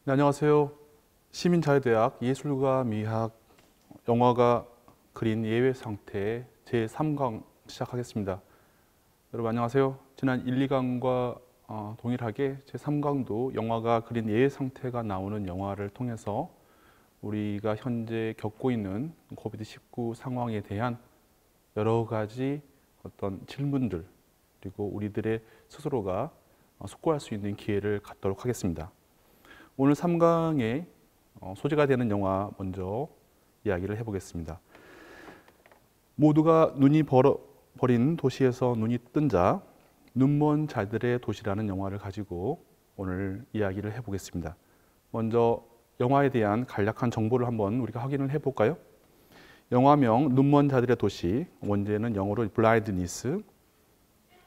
네, 안녕하세요. 시민자유대학 예술과 미학 영화가 그린 예외 상태 제3강 시작하겠습니다. 여러분 안녕하세요. 지난 1, 2강과 동일하게 제3강도 영화가 그린 예외 상태가 나오는 영화를 통해서 우리가 현재 겪고 있는 코비드-19 상황에 대한 여러 가지 어떤 질문들 그리고 우리들의 스스로가 숙고할 수 있는 기회를 갖도록 하겠습니다. 오늘 3강의 소재가 되는 영화 먼저 이야기를 해보겠습니다. 모두가 눈이 버린 도시에서 눈이 뜬 자, 눈먼 자들의 도시라는 영화를 가지고 오늘 이야기를 해보겠습니다. 먼저 영화에 대한 간략한 정보를 한번 우리가 확인을 해볼까요? 영화명 눈먼 자들의 도시, 원제는 영어로 블라인드니스,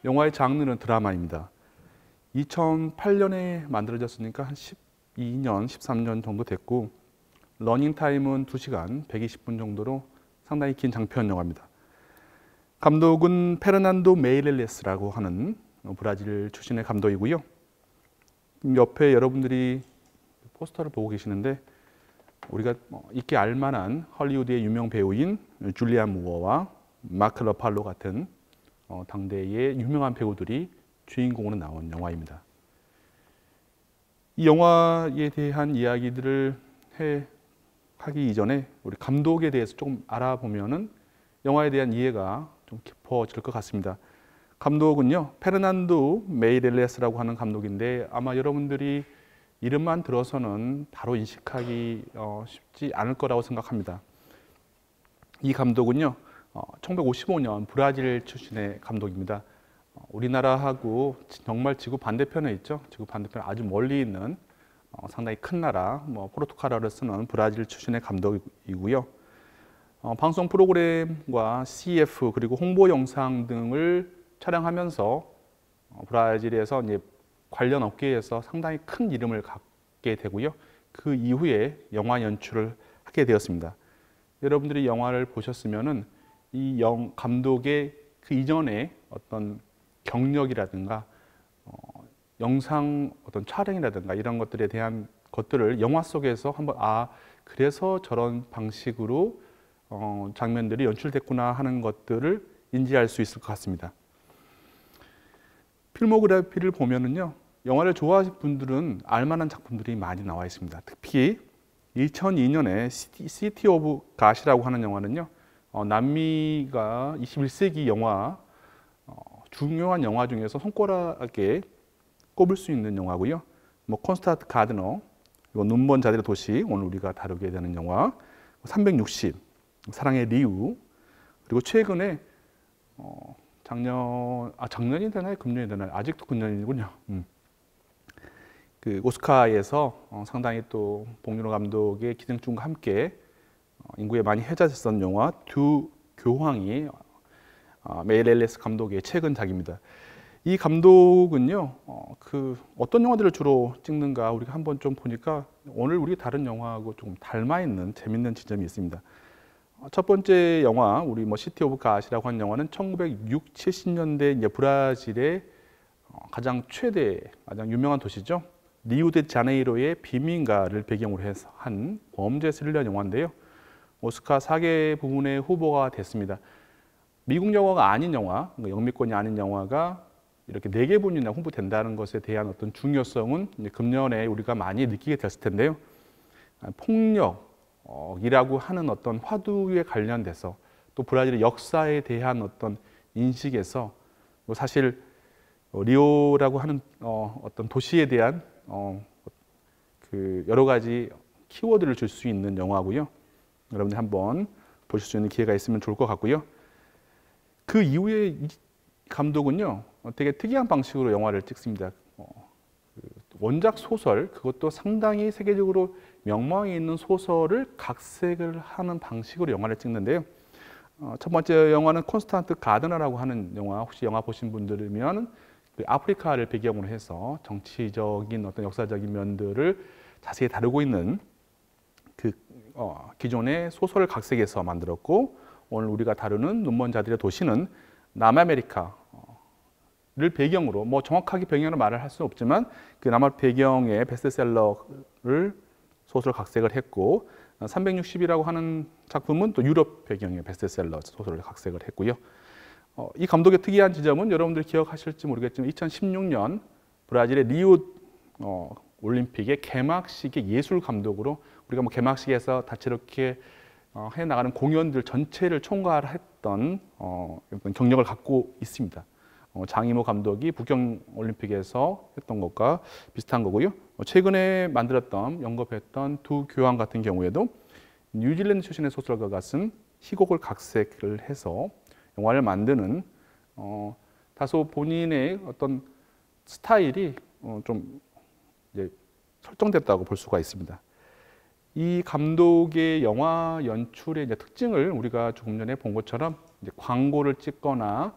영화의 장르는 드라마입니다. 2008년에 만들어졌으니까 한 12년, 13년 정도 됐고 러닝타임은 2시간 120분 정도로 상당히 긴 장편 영화입니다. 감독은 페르난도 메이렐레스라고 하는 브라질 출신의 감독이고요. 옆에 여러분들이 포스터를 보고 계시는데 우리가 익히 알만한 헐리우드의 유명 배우인 줄리안 무어와 마크 러팔로 같은 당대의 유명한 배우들이 주인공으로 나온 영화입니다. 이 영화에 대한 이야기들을 하기 이전에 우리 감독에 대해서 조금 알아보면은 영화에 대한 이해가 좀 깊어질 것 같습니다. 감독은요, 페르난도 메이렐레스라고 하는 감독인데 아마 여러분들이 이름만 들어서는 바로 인식하기 쉽지 않을 거라고 생각합니다. 이 감독은요, 1955년 브라질 출신의 감독입니다. 우리나라하고 정말 지구 반대편에 있죠. 지구 반대편 아주 멀리 있는 상당히 큰 나라, 포르투갈어를 쓰는 브라질 출신의 감독이고요. 방송 프로그램과 CF 그리고 홍보 영상 등을 촬영하면서 브라질에서 이제 관련 업계에서 상당히 큰 이름을 갖게 되고요. 그 이후에 영화 연출을 하게 되었습니다. 여러분들이 영화를 보셨으면은 이 감독의 그 이전에 어떤 경력이라든가 영상 어떤 촬영이라든가 이런 것들에 대한 것들을 영화 속에서 한번 그래서 저런 방식으로 장면들이 연출됐구나 하는 것들을 인지할 수 있을 것 같습니다. 필모그래피를 보면은요, 영화를 좋아하시는 분들은 알만한 작품들이 많이 나와 있습니다. 특히 2002년에 시티 오브 갓이라고 하는 영화는요, 남미가 21세기 영화 중요한 영화 중에서 손가락에 꼽을 수 있는 영화고요. 콘스탄트 가드너, 눈먼 자들의 도시, 오늘 우리가 다루게 되는 영화, 360, 사랑의 리우, 그리고 최근에 작년이 되나요? 금년이 되나요? 아직도 금년이군요. 그 오스카에서 상당히 또 봉준호 감독의 기생충과 함께 인구에 많이 회자됐던 영화 두 교황이 메이렐레스 감독의 최근작입니다. 이 감독은요, 어떤 영화들을 주로 찍는가 우리가 한번 좀 보니까 오늘 우리 다른 영화하고 조금 닮아 있는 재밌는 지점이 있습니다. 첫 번째 영화, 우리 시티 오브 갓이라고 하는 영화는 1960, 70년대 이제 브라질의 가장 유명한 도시죠. 리우데자네이로의 비민가를 배경으로 해서 한 범죄 스릴러 영화인데요. 오스카 4개 부문에 후보가 됐습니다. 미국 영화가 아닌 영화, 영미권이 아닌 영화가 이렇게 4개 분이나 홍보된다는 것에 대한 어떤 중요성은 이제 금년에 우리가 많이 느끼게 됐을 텐데요. 폭력이라고 하는 어떤 화두에 관련돼서 또 브라질의 역사에 대한 어떤 인식에서 사실 리오라고 하는 어떤 도시에 대한 그 여러 가지 키워드를 줄 수 있는 영화고요. 여러분들 한번 보실 수 있는 기회가 있으면 좋을 것 같고요. 그 이후에 이 감독은요, 되게 특이한 방식으로 영화를 찍습니다. 원작 소설, 그것도 상당히 세계적으로 명망이 있는 소설을 각색을 하는 방식으로 영화를 찍는데요. 첫 번째 영화는 콘스탄트 가드너라고 하는 영화, 혹시 영화 보신 분들이면 그 아프리카를 배경으로 해서 정치적인 어떤 역사적인 면들을 자세히 다루고 있는 그 기존의 소설을 각색해서 만들었고, 오늘 우리가 다루는 눈먼 자들의 도시는 남아메리카 배경으로 뭐 정확하게 배경으로 말을 할 수는 없지만 그 남한 배경의 베스트셀러를 소설 각색을 했고 360이라고 하는 작품은 또 유럽 배경의 베스트셀러 소설을 각색을 했고요. 이 감독의 특이한 지점은 여러분들이 기억하실지 모르겠지만 2016년 브라질의 리우 올림픽의 개막식의 예술 감독으로 우리가 뭐 개막식에서 다채롭게 해 나가는 공연들 전체를 총괄했던 어떤 경력을 갖고 있습니다. 장이모 감독이 북경 올림픽에서 했던 것과 비슷한 거고요. 최근에 만들었던 연극했던 두 교황 같은 경우에도 뉴질랜드 출신의 소설가가 쓴 희곡을 각색을 해서 영화를 만드는 다소 본인의 어떤 스타일이 좀 이제 설정됐다고 볼 수가 있습니다. 이 감독의 영화 연출의 이제 특징을 우리가 조금 전에 본 것처럼 이제 광고를 찍거나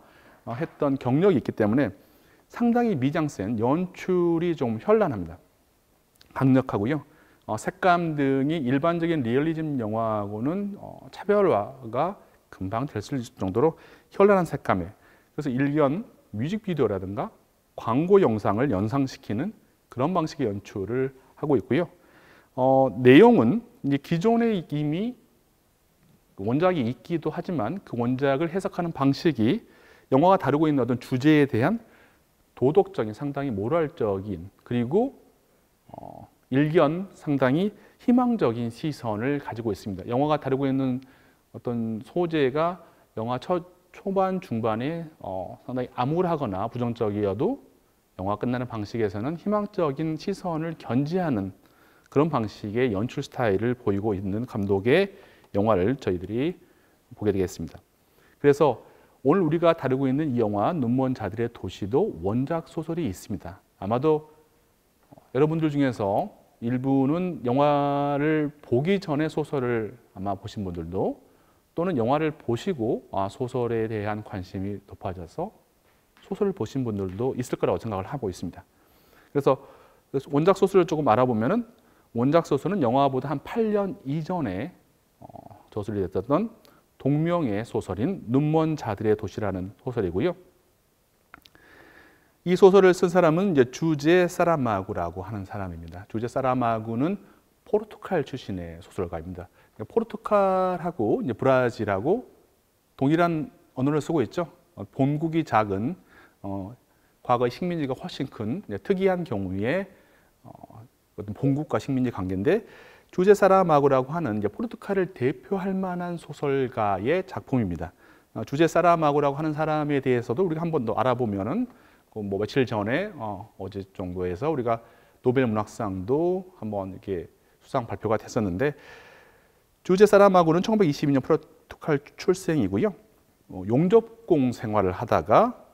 했던 경력이 있기 때문에 상당히 미장센, 연출이 좀 현란합니다. 강력하고요. 색감 등이 일반적인 리얼리즘 영화하고는 차별화가 금방 될 수 있을 정도로 현란한 색감에, 그래서 일견 뮤직비디오라든가 광고 영상을 연상시키는 그런 방식의 연출을 하고 있고요. 내용은 이제 기존에 이미 원작이 있기도 하지만 그 원작을 해석하는 방식이 영화가 다루고 있는 어떤 주제에 대한 도덕적인, 상당히 모랄적인, 그리고 일견 상당히 희망적인 시선을 가지고 있습니다. 영화가 다루고 있는 어떤 소재가 영화 초반, 중반에 상당히 암울하거나 부정적이어도 영화 끝나는 방식에서는 희망적인 시선을 견지하는 그런 방식의 연출 스타일을 보이고 있는 감독의 영화를 저희들이 보게 되겠습니다. 그래서 오늘 우리가 다루고 있는 이 영화 눈먼 자들의 도시도 원작 소설이 있습니다. 아마도 여러분들 중에서 일부는 영화를 보기 전에 소설을 아마 보신 분들도, 또는 영화를 보시고 소설에 대한 관심이 높아져서 소설을 보신 분들도 있을 거라고 생각을 하고 있습니다. 그래서 원작 소설을 조금 알아보면은, 원작 소설은 영화보다 한 8년 이전에 저술이 됐던 동명의 소설인 눈먼 자들의 도시라는 소설이고요. 이 소설을 쓴 사람은 이제 주제 사라마구라고 하는 사람입니다. 주제 사라마구는 포르투갈 출신의 소설가입니다. 포르투갈하고 이제 브라질하고 동일한 언어를 쓰고 있죠. 본국이 작은, 과거의 식민지가 훨씬 큰 특이한 경우에 어떤 본국과 식민지 관계인데, 주제 사라마구라고 하는 이제 포르투갈을 대표할 만한 소설가의 작품입니다. 주제 사라마구라고 하는 사람에 대해서도 우리가 한 번 더 알아보면은 뭐 며칠 전에 어제 정도에서 우리가 노벨 문학상도 한번 이렇게 수상 발표가 됐었는데, 주제 사라마구는 1922년 포르투갈 출생이고요. 용접공 생활을 하다가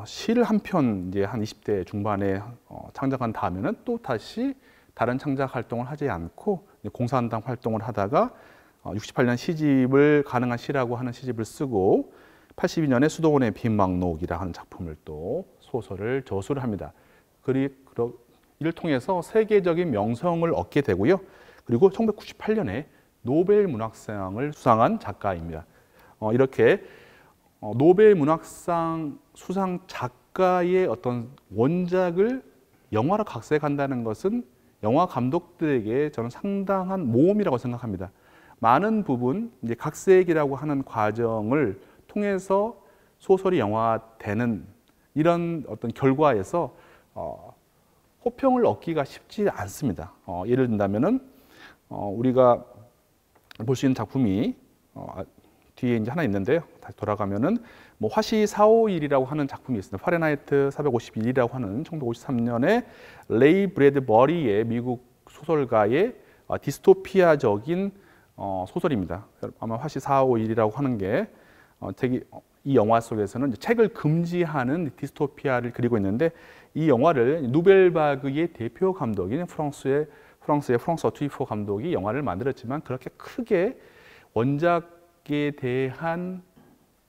시를 한 편 이제 한 20대 중반에 창작한 다음에는 또 다시 다른 창작 활동을 하지 않고 공산당 활동을 하다가 68년 시집을 가능한 시라고 하는 시집을 쓰고 82년에 수도원의 빈막록이라 하는 작품을 또 소설을 저술을 합니다. 이를 통해서 세계적인 명성을 얻게 되고요. 그리고 1998년에 노벨 문학상을 수상한 작가입니다. 이렇게 노벨 문학상 수상 작가의 어떤 원작을 영화로 각색한다는 것은 영화 감독들에게 저는 상당한 모험이라고 생각합니다. 많은 부분 이제 각색이라고 하는 과정을 통해서 소설이 영화되는 이런 어떤 결과에서 호평을 얻기가 쉽지 않습니다. 예를 든다면은 우리가 볼 수 있는 작품이 뒤에 이제 하나 있는데요. 다시 돌아가면은 뭐 화시 451이라고 하는 작품이 있습니다. 파렌하이트 451이라고 하는 1953년에 레이 브래드버리의 미국 소설가의 디스토피아적인 소설입니다. 아마 화시 451이라고 하는 게 이 영화 속에서는 책을 금지하는 디스토피아를 그리고 있는데, 이 영화를 누벨바그의 대표 감독인 프랑스의 프랑스 트리포 감독이 영화를 만들었지만 그렇게 크게 원작에 대한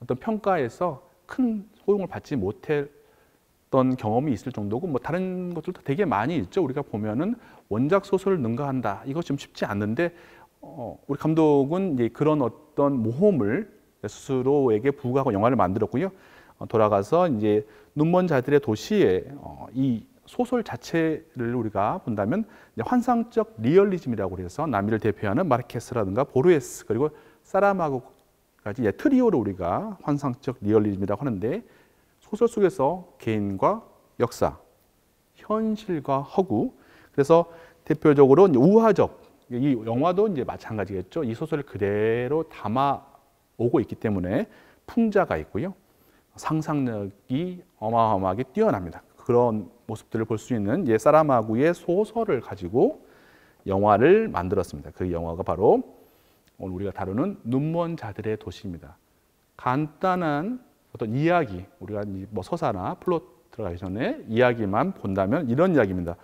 어떤 평가에서 큰 호응을 받지 못했던 경험이 있을 정도고, 뭐 다른 것들도 되게 많이 있죠. 우리가 보면은 원작 소설을 능가한다, 이거 좀 쉽지 않는데 우리 감독은 이제 그런 어떤 모험을 스스로에게 부과하고 영화를 만들었고요. 돌아가서 이제 눈먼 자들의 도시의 이 소설 자체를 우리가 본다면 환상적 리얼리즘이라고 해서 남미를 대표하는 마르케스라든가 보르헤스 그리고 사라마고까지 트리오를 우리가 환상적 리얼리즘이라고 하는데 소설 속에서 개인과 역사, 현실과 허구 그래서 대표적으로 우화적 이 영화도 이제 마찬가지겠죠. 이 소설을 그대로 담아 오고 있기 때문에 풍자가 있고요. 상상력이 어마어마하게 뛰어납니다. 그런 모습들을 볼 수 있는 사라마구의 소설을 가지고 영화를 만들었습니다. 그 영화가 바로 오늘 우리가 다루는 눈먼 자들의 도시입니다. 간단한 어떤 이야기, 우리가 뭐 서사나 플롯 들어가기 전에 이야기만 본다면 이런 이야기입니다.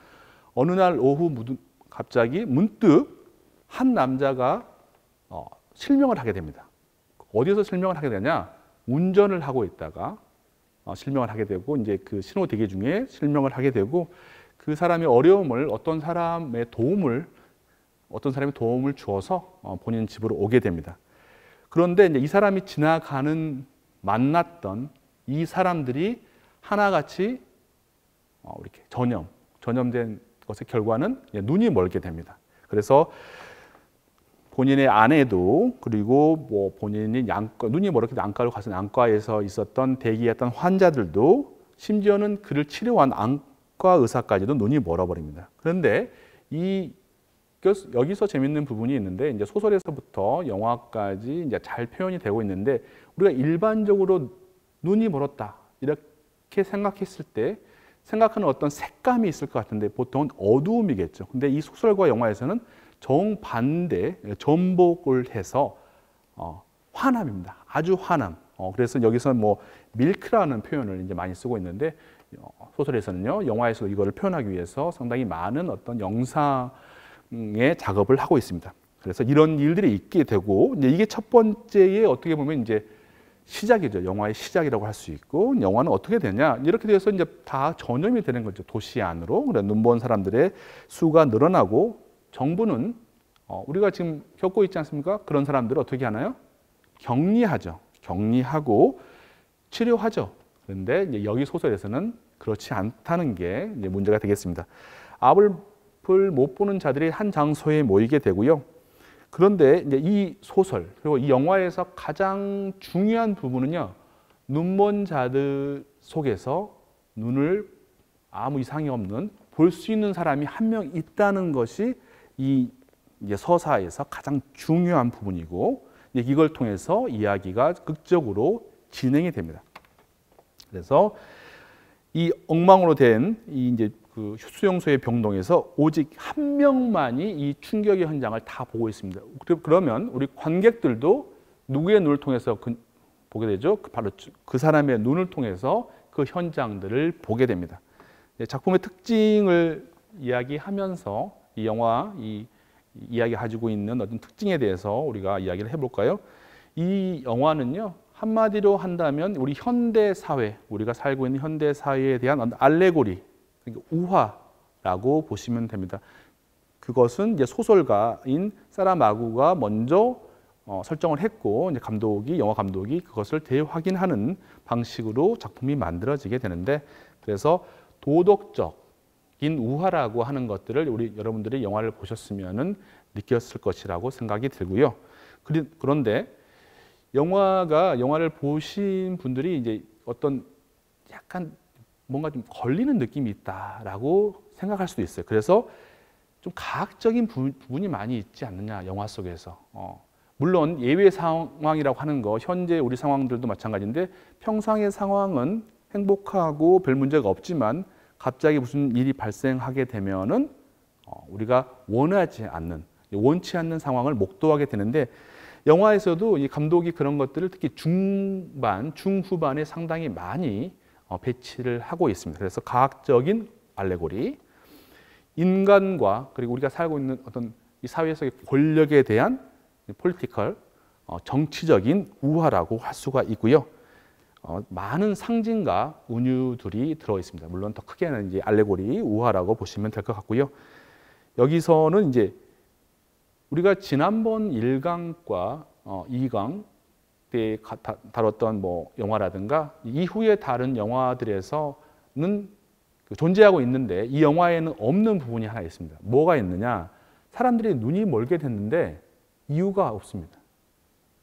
어느 날 오후 갑자기 문득 한 남자가 실명을 하게 됩니다. 어디서 실명을 하게 되냐? 운전을 하고 있다가 실명을 하게 되고 이제 그 신호 대기 중에 실명을 하게 되고 그 사람의 어려움을 어떤 사람의 도움을 주어서 본인 집으로 오게 됩니다. 그런데 이제 이 사람이 만났던 이 사람들이 하나같이 이렇게 전염된 것의 결과는 눈이 멀게 됩니다. 그래서 본인의 아내도 그리고 뭐 본인이 눈이 멀었기 때문에 안과로 가서 안과에서 있었던 대기했던 환자들도 심지어는 그를 치료한 안과 의사까지도 눈이 멀어버립니다. 그런데 여기서 재밌는 부분이 있는데 이제 소설에서부터 영화까지 이제 잘 표현이 되고 있는데 우리가 일반적으로 눈이 멀었다 이렇게 생각했을 때 생각하는 어떤 색감이 있을 것 같은데 보통은 어두움이겠죠. 근데 이 소설과 영화에서는 정반대 전복을 해서 환함입니다. 아주 환함. 그래서 여기서 뭐 밀크라는 표현을 이제 많이 쓰고 있는데 소설에서는요, 영화에서 이거를 표현하기 위해서 상당히 많은 어떤 영상의 작업을 하고 있습니다. 그래서 이런 일들이 있게 되고 이제 이게 첫 번째의 어떻게 보면 이제 시작이죠. 영화의 시작이라고 할 수 있고 영화는 어떻게 되냐 이렇게 돼서 이제 다 전염이 되는 거죠. 도시 안으로. 그래 눈먼 사람들의 수가 늘어나고 정부는 우리가 지금 겪고 있지 않습니까? 그런 사람들을 어떻게 하나요? 격리하죠. 격리하고 치료하죠. 그런데 이제 여기 소설에서는 그렇지 않다는 게 이제 문제가 되겠습니다. 앞을 못 보는 자들이 한 장소에 모이게 되고요. 그런데 이제 이 소설 그리고 이 영화에서 가장 중요한 부분은요. 눈먼 자들 속에서 눈을 아무 이상이 없는 볼 수 있는 사람이 한 명 있다는 것이 이 서사에서 가장 중요한 부분이고 이걸 통해서 이야기가 극적으로 진행이 됩니다. 그래서 이 엉망으로 된 이제 그 수용소의 병동에서 오직 한 명만이 이 충격의 현장을 다 보고 있습니다. 그러면 우리 관객들도 누구의 눈을 통해서 보게 되죠? 바로 그 사람의 눈을 통해서 그 현장들을 보게 됩니다. 작품의 특징을 이야기하면서 이 영화, 이 이야기 가지고 있는 어떤 특징에 대해서 우리가 이야기를 해볼까요? 이 영화는요, 한마디로 한다면 우리 현대 사회, 우리가 살고 있는 현대 사회에 대한 알레고리, 우화라고 보시면 됩니다. 그것은 이제 소설가인 사라마구가 먼저 설정을 했고, 이제 영화 감독이 그것을 대확인하는 방식으로 작품이 만들어지게 되는데, 그래서 도덕적인 우화라고 하는 것들을 여러분들이 영화를 보셨으면은 느꼈을 것이라고 생각이 들고요. 그런데 영화를 보신 분들이 이제 어떤 약간 뭔가 좀 걸리는 느낌이 있다라고 생각할 수도 있어요. 그래서 좀 가학적인 부분이 많이 있지 않느냐, 영화 속에서. 물론 예외 상황이라고 하는 거, 현재 우리 상황들도 마찬가지인데 평상의 상황은 행복하고 별 문제가 없지만 갑자기 무슨 일이 발생하게 되면은 우리가 원치 않는 상황을 목도하게 되는데 영화에서도 이 감독이 그런 것들을 특히 중후반에 상당히 많이 배치를 하고 있습니다. 그래서 과학적인 알레고리, 인간과 그리고 우리가 살고 있는 어떤 이 사회에서의 권력에 대한 폴리티컬, 정치적인 우화라고 할 수가 있고요. 많은 상징과 은유들이 들어 있습니다. 물론 더 크게는 이제 알레고리, 우화라고 보시면 될 것 같고요. 여기서는 이제 우리가 지난번 1강과 2강 때 다뤘던 뭐 영화라든가 이후에 다른 영화들에서는 존재하고 있는데 이 영화에는 없는 부분이 하나 있습니다. 뭐가 있느냐? 사람들이 눈이 멀게 됐는데 이유가 없습니다.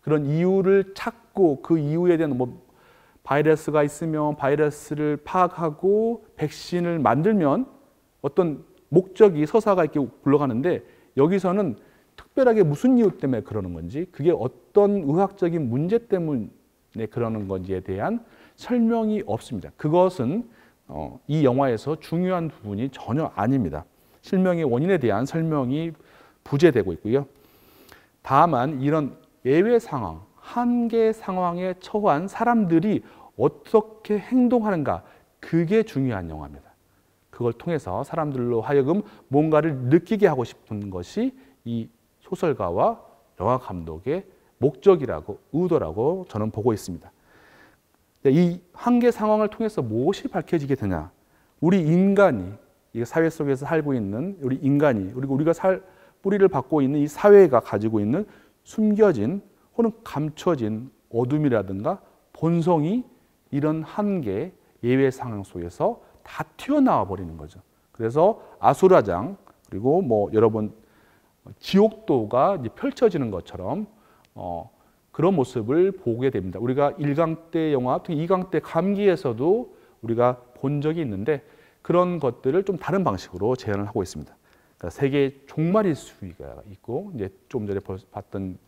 그런 이유를 찾고 그 이유에 대한 뭐 바이러스가 있으면 바이러스를 파악하고 백신을 만들면 어떤 목적이 서사가 이렇게 굴러가는데 여기서는 특별하게 무슨 이유 때문에 그러는 건지 그게 어떤 의학적인 문제 때문에 그러는 건지에 대한 설명이 없습니다. 그것은 이 영화에서 중요한 부분이 전혀 아닙니다. 실명의 원인에 대한 설명이 부재되고 있고요. 다만 이런 예외 상황, 한계 상황에 처한 사람들이 어떻게 행동하는가 그게 중요한 영화입니다. 그걸 통해서 사람들로 하여금 뭔가를 느끼게 하고 싶은 것이 이 소설가와 영화 감독의 목적이라고 의도라고 저는 보고 있습니다. 이 한계 상황을 통해서 무엇이 밝혀지게 되냐? 우리 인간이 이 사회 속에서 살고 있는 우리 인간이 그리고 우리가 뿌리를 받고 있는 이 사회가 가지고 있는 숨겨진 혹은 감춰진 어둠이라든가 본성이 이런 한계 예외 상황 속에서 다 튀어나와 버리는 거죠. 그래서 아수라장 그리고 뭐 여러분 지옥도가 이제 펼쳐지는 것처럼 그런 모습을 보게 됩니다. 우리가 1강 때 영화, 특히 2강 때 감기에서도 우리가 본 적이 있는데 그런 것들을 좀 다른 방식으로 재현을 하고 있습니다. 그러니까 세계의 종말일 수가 있고 이제 좀 전에 봤던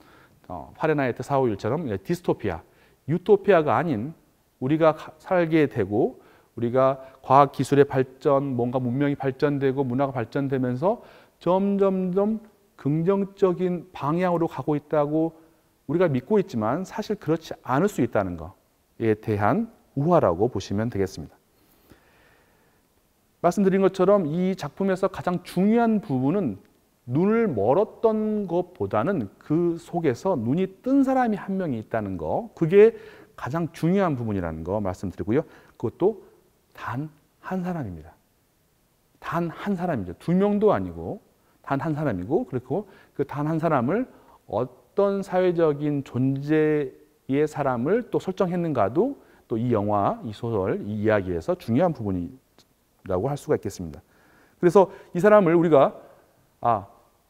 파레나이트 451처럼 디스토피아, 유토피아가 아닌 우리가 살게 되고 우리가 과학 기술의 발전, 뭔가 문명이 발전되고 문화가 발전되면서 점점점 긍정적인 방향으로 가고 있다고 우리가 믿고 있지만 사실 그렇지 않을 수 있다는 것에 대한 우화라고 보시면 되겠습니다. 말씀드린 것처럼 이 작품에서 가장 중요한 부분은 눈을 멀었던 것보다는 그 속에서 눈이 뜬 사람이 한 명이 있다는 거, 그게 가장 중요한 부분이라는 거 말씀드리고요. 그것도 단 한 사람입니다. 단 한 사람이죠. 두 명도 아니고 단 한 사람이고, 그리고 그 단 한 사람을 어떤 사회적인 존재의 사람을 또 설정했는가도 또 이 영화, 이 소설, 이 이야기에서 중요한 부분이라고 할 수가 있겠습니다. 그래서 이 사람을 우리가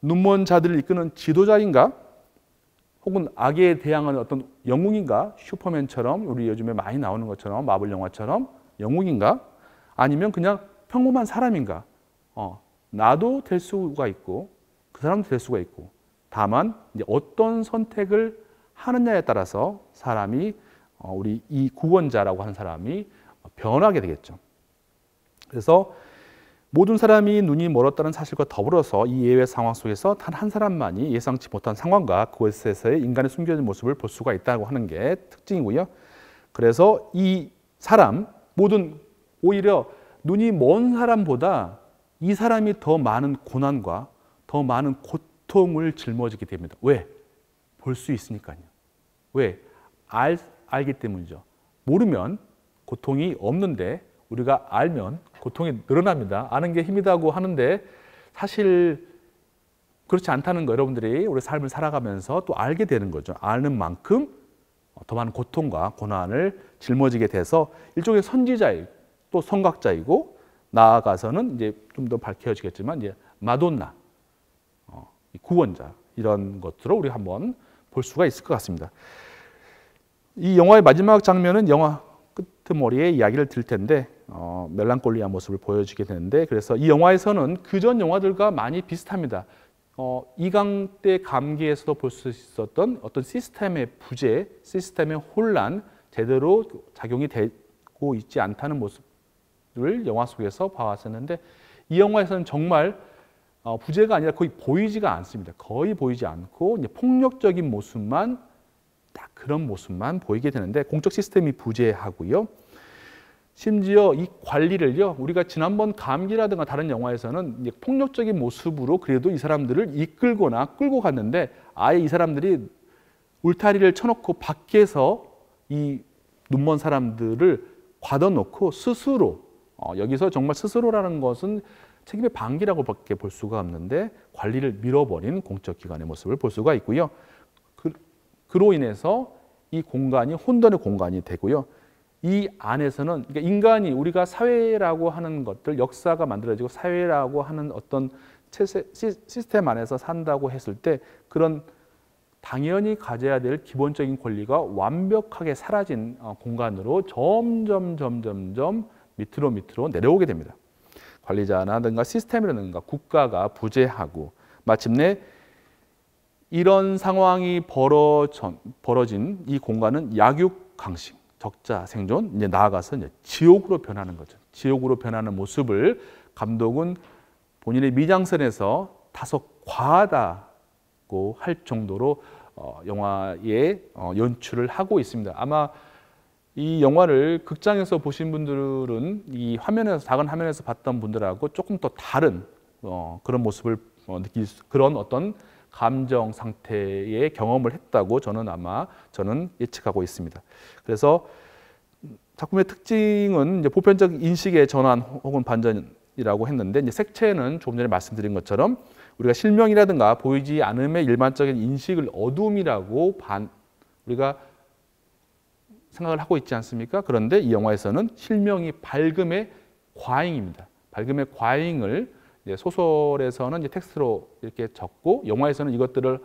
눈먼 자들을 이끄는 지도자인가? 혹은 악에 대항하는 어떤 영웅인가? 슈퍼맨처럼 우리 요즘에 많이 나오는 것처럼 마블 영화처럼 영웅인가? 아니면 그냥 평범한 사람인가? 나도 될 수가 있고 그 사람도 될 수가 있고 다만 이제 어떤 선택을 하느냐에 따라서 사람이 우리 이 구원자라고 하는 사람이 변하게 되겠죠. 그래서 모든 사람이 눈이 멀었다는 사실과 더불어서 이 예외 상황 속에서 단 한 사람만이 예상치 못한 상황과 그곳에서의 인간의 숨겨진 모습을 볼 수가 있다고 하는 게 특징이고요. 그래서 이 사람, 오히려 눈이 먼 사람보다 이 사람이 더 많은 고난과 더 많은 고통을 짊어지게 됩니다. 왜? 볼 수 있으니까요. 왜? 알기 때문이죠. 모르면 고통이 없는데 우리가 알면 고통이 늘어납니다. 아는 게 힘이다고 하는데 사실 그렇지 않다는 거, 여러분들이 우리 삶을 살아가면서 또 알게 되는 거죠. 아는 만큼 더 많은 고통과 고난을 짊어지게 돼서 일종의 선지자이고 또 선각자이고 나아가서는 이제 좀 더 밝혀지겠지만 이제 마돈나, 구원자 이런 것들로 우리 한번 볼 수가 있을 것 같습니다. 이 영화의 마지막 장면은 영화 끄트머리에 이야기를 드릴 텐데 멜랑콜리한 모습을 보여주게 되는데, 그래서 이 영화에서는 그전 영화들과 많이 비슷합니다. 2강 때 감기에서도 볼 수 있었던 어떤 시스템의 부재, 시스템의 혼란, 제대로 작용이 되고 있지 않다는 모습을 영화 속에서 봐왔었는데 이 영화에서는 정말 부재가 아니라 거의 보이지가 않습니다. 거의 보이지 않고 이제 폭력적인 모습만, 딱 그런 모습만 보이게 되는데 공적 시스템이 부재하고요. 심지어 이 관리를요, 우리가 지난번 감기라든가 다른 영화에서는 이제 폭력적인 모습으로 그래도 이 사람들을 이끌거나 끌고 갔는데 아예 이 사람들이 울타리를 쳐놓고 밖에서 이 눈먼 사람들을 가둬놓고 스스로, 여기서 정말 스스로라는 것은 책임의 방기라고 밖에 볼 수가 없는데 관리를 밀어버린 공적기관의 모습을 볼 수가 있고요. 그로 인해서 이 공간이 혼돈의 공간이 되고요. 이 안에서는 그러니까 인간이 우리가 사회라고 하는 것들, 역사가 만들어지고 사회라고 하는 어떤 시스템 안에서 산다고 했을 때 그런 당연히 가져야 될 기본적인 권리가 완벽하게 사라진 공간으로 점점 밑으로 내려오게 됩니다. 관리자라든가 시스템이라든가 국가가 부재하고 마침내 이런 상황이 벌어진 이 공간은 약육강식, 적자 생존, 이제 나아가서 이제 지옥으로 변하는 거죠. 지옥으로 변하는 모습을 감독은 본인의 미장센에서 다소 과하다고 할 정도로 영화에 연출을 하고 있습니다. 아마 이 영화를 극장에서 보신 분들은 이 화면에서 작은 화면에서 봤던 분들하고 조금 더 다른 그런 모습을 느낄 그런 어떤 감정 상태의 경험을 했다고 저는 예측하고 있습니다. 그래서 작품의 특징은 이제 보편적 인식의 전환 혹은 반전이라고 했는데 이제 색채는 조금 전에 말씀드린 것처럼 우리가 실명이라든가 보이지 않음의 일반적인 인식을 어둠이라고 우리가 생각을 하고 있지 않습니까? 그런데 이 영화에서는 실명이 밝음의 과잉입니다. 밝음의 과잉을 소설에서는 이제 텍스트로 이렇게 적고 영화에서는 이것들을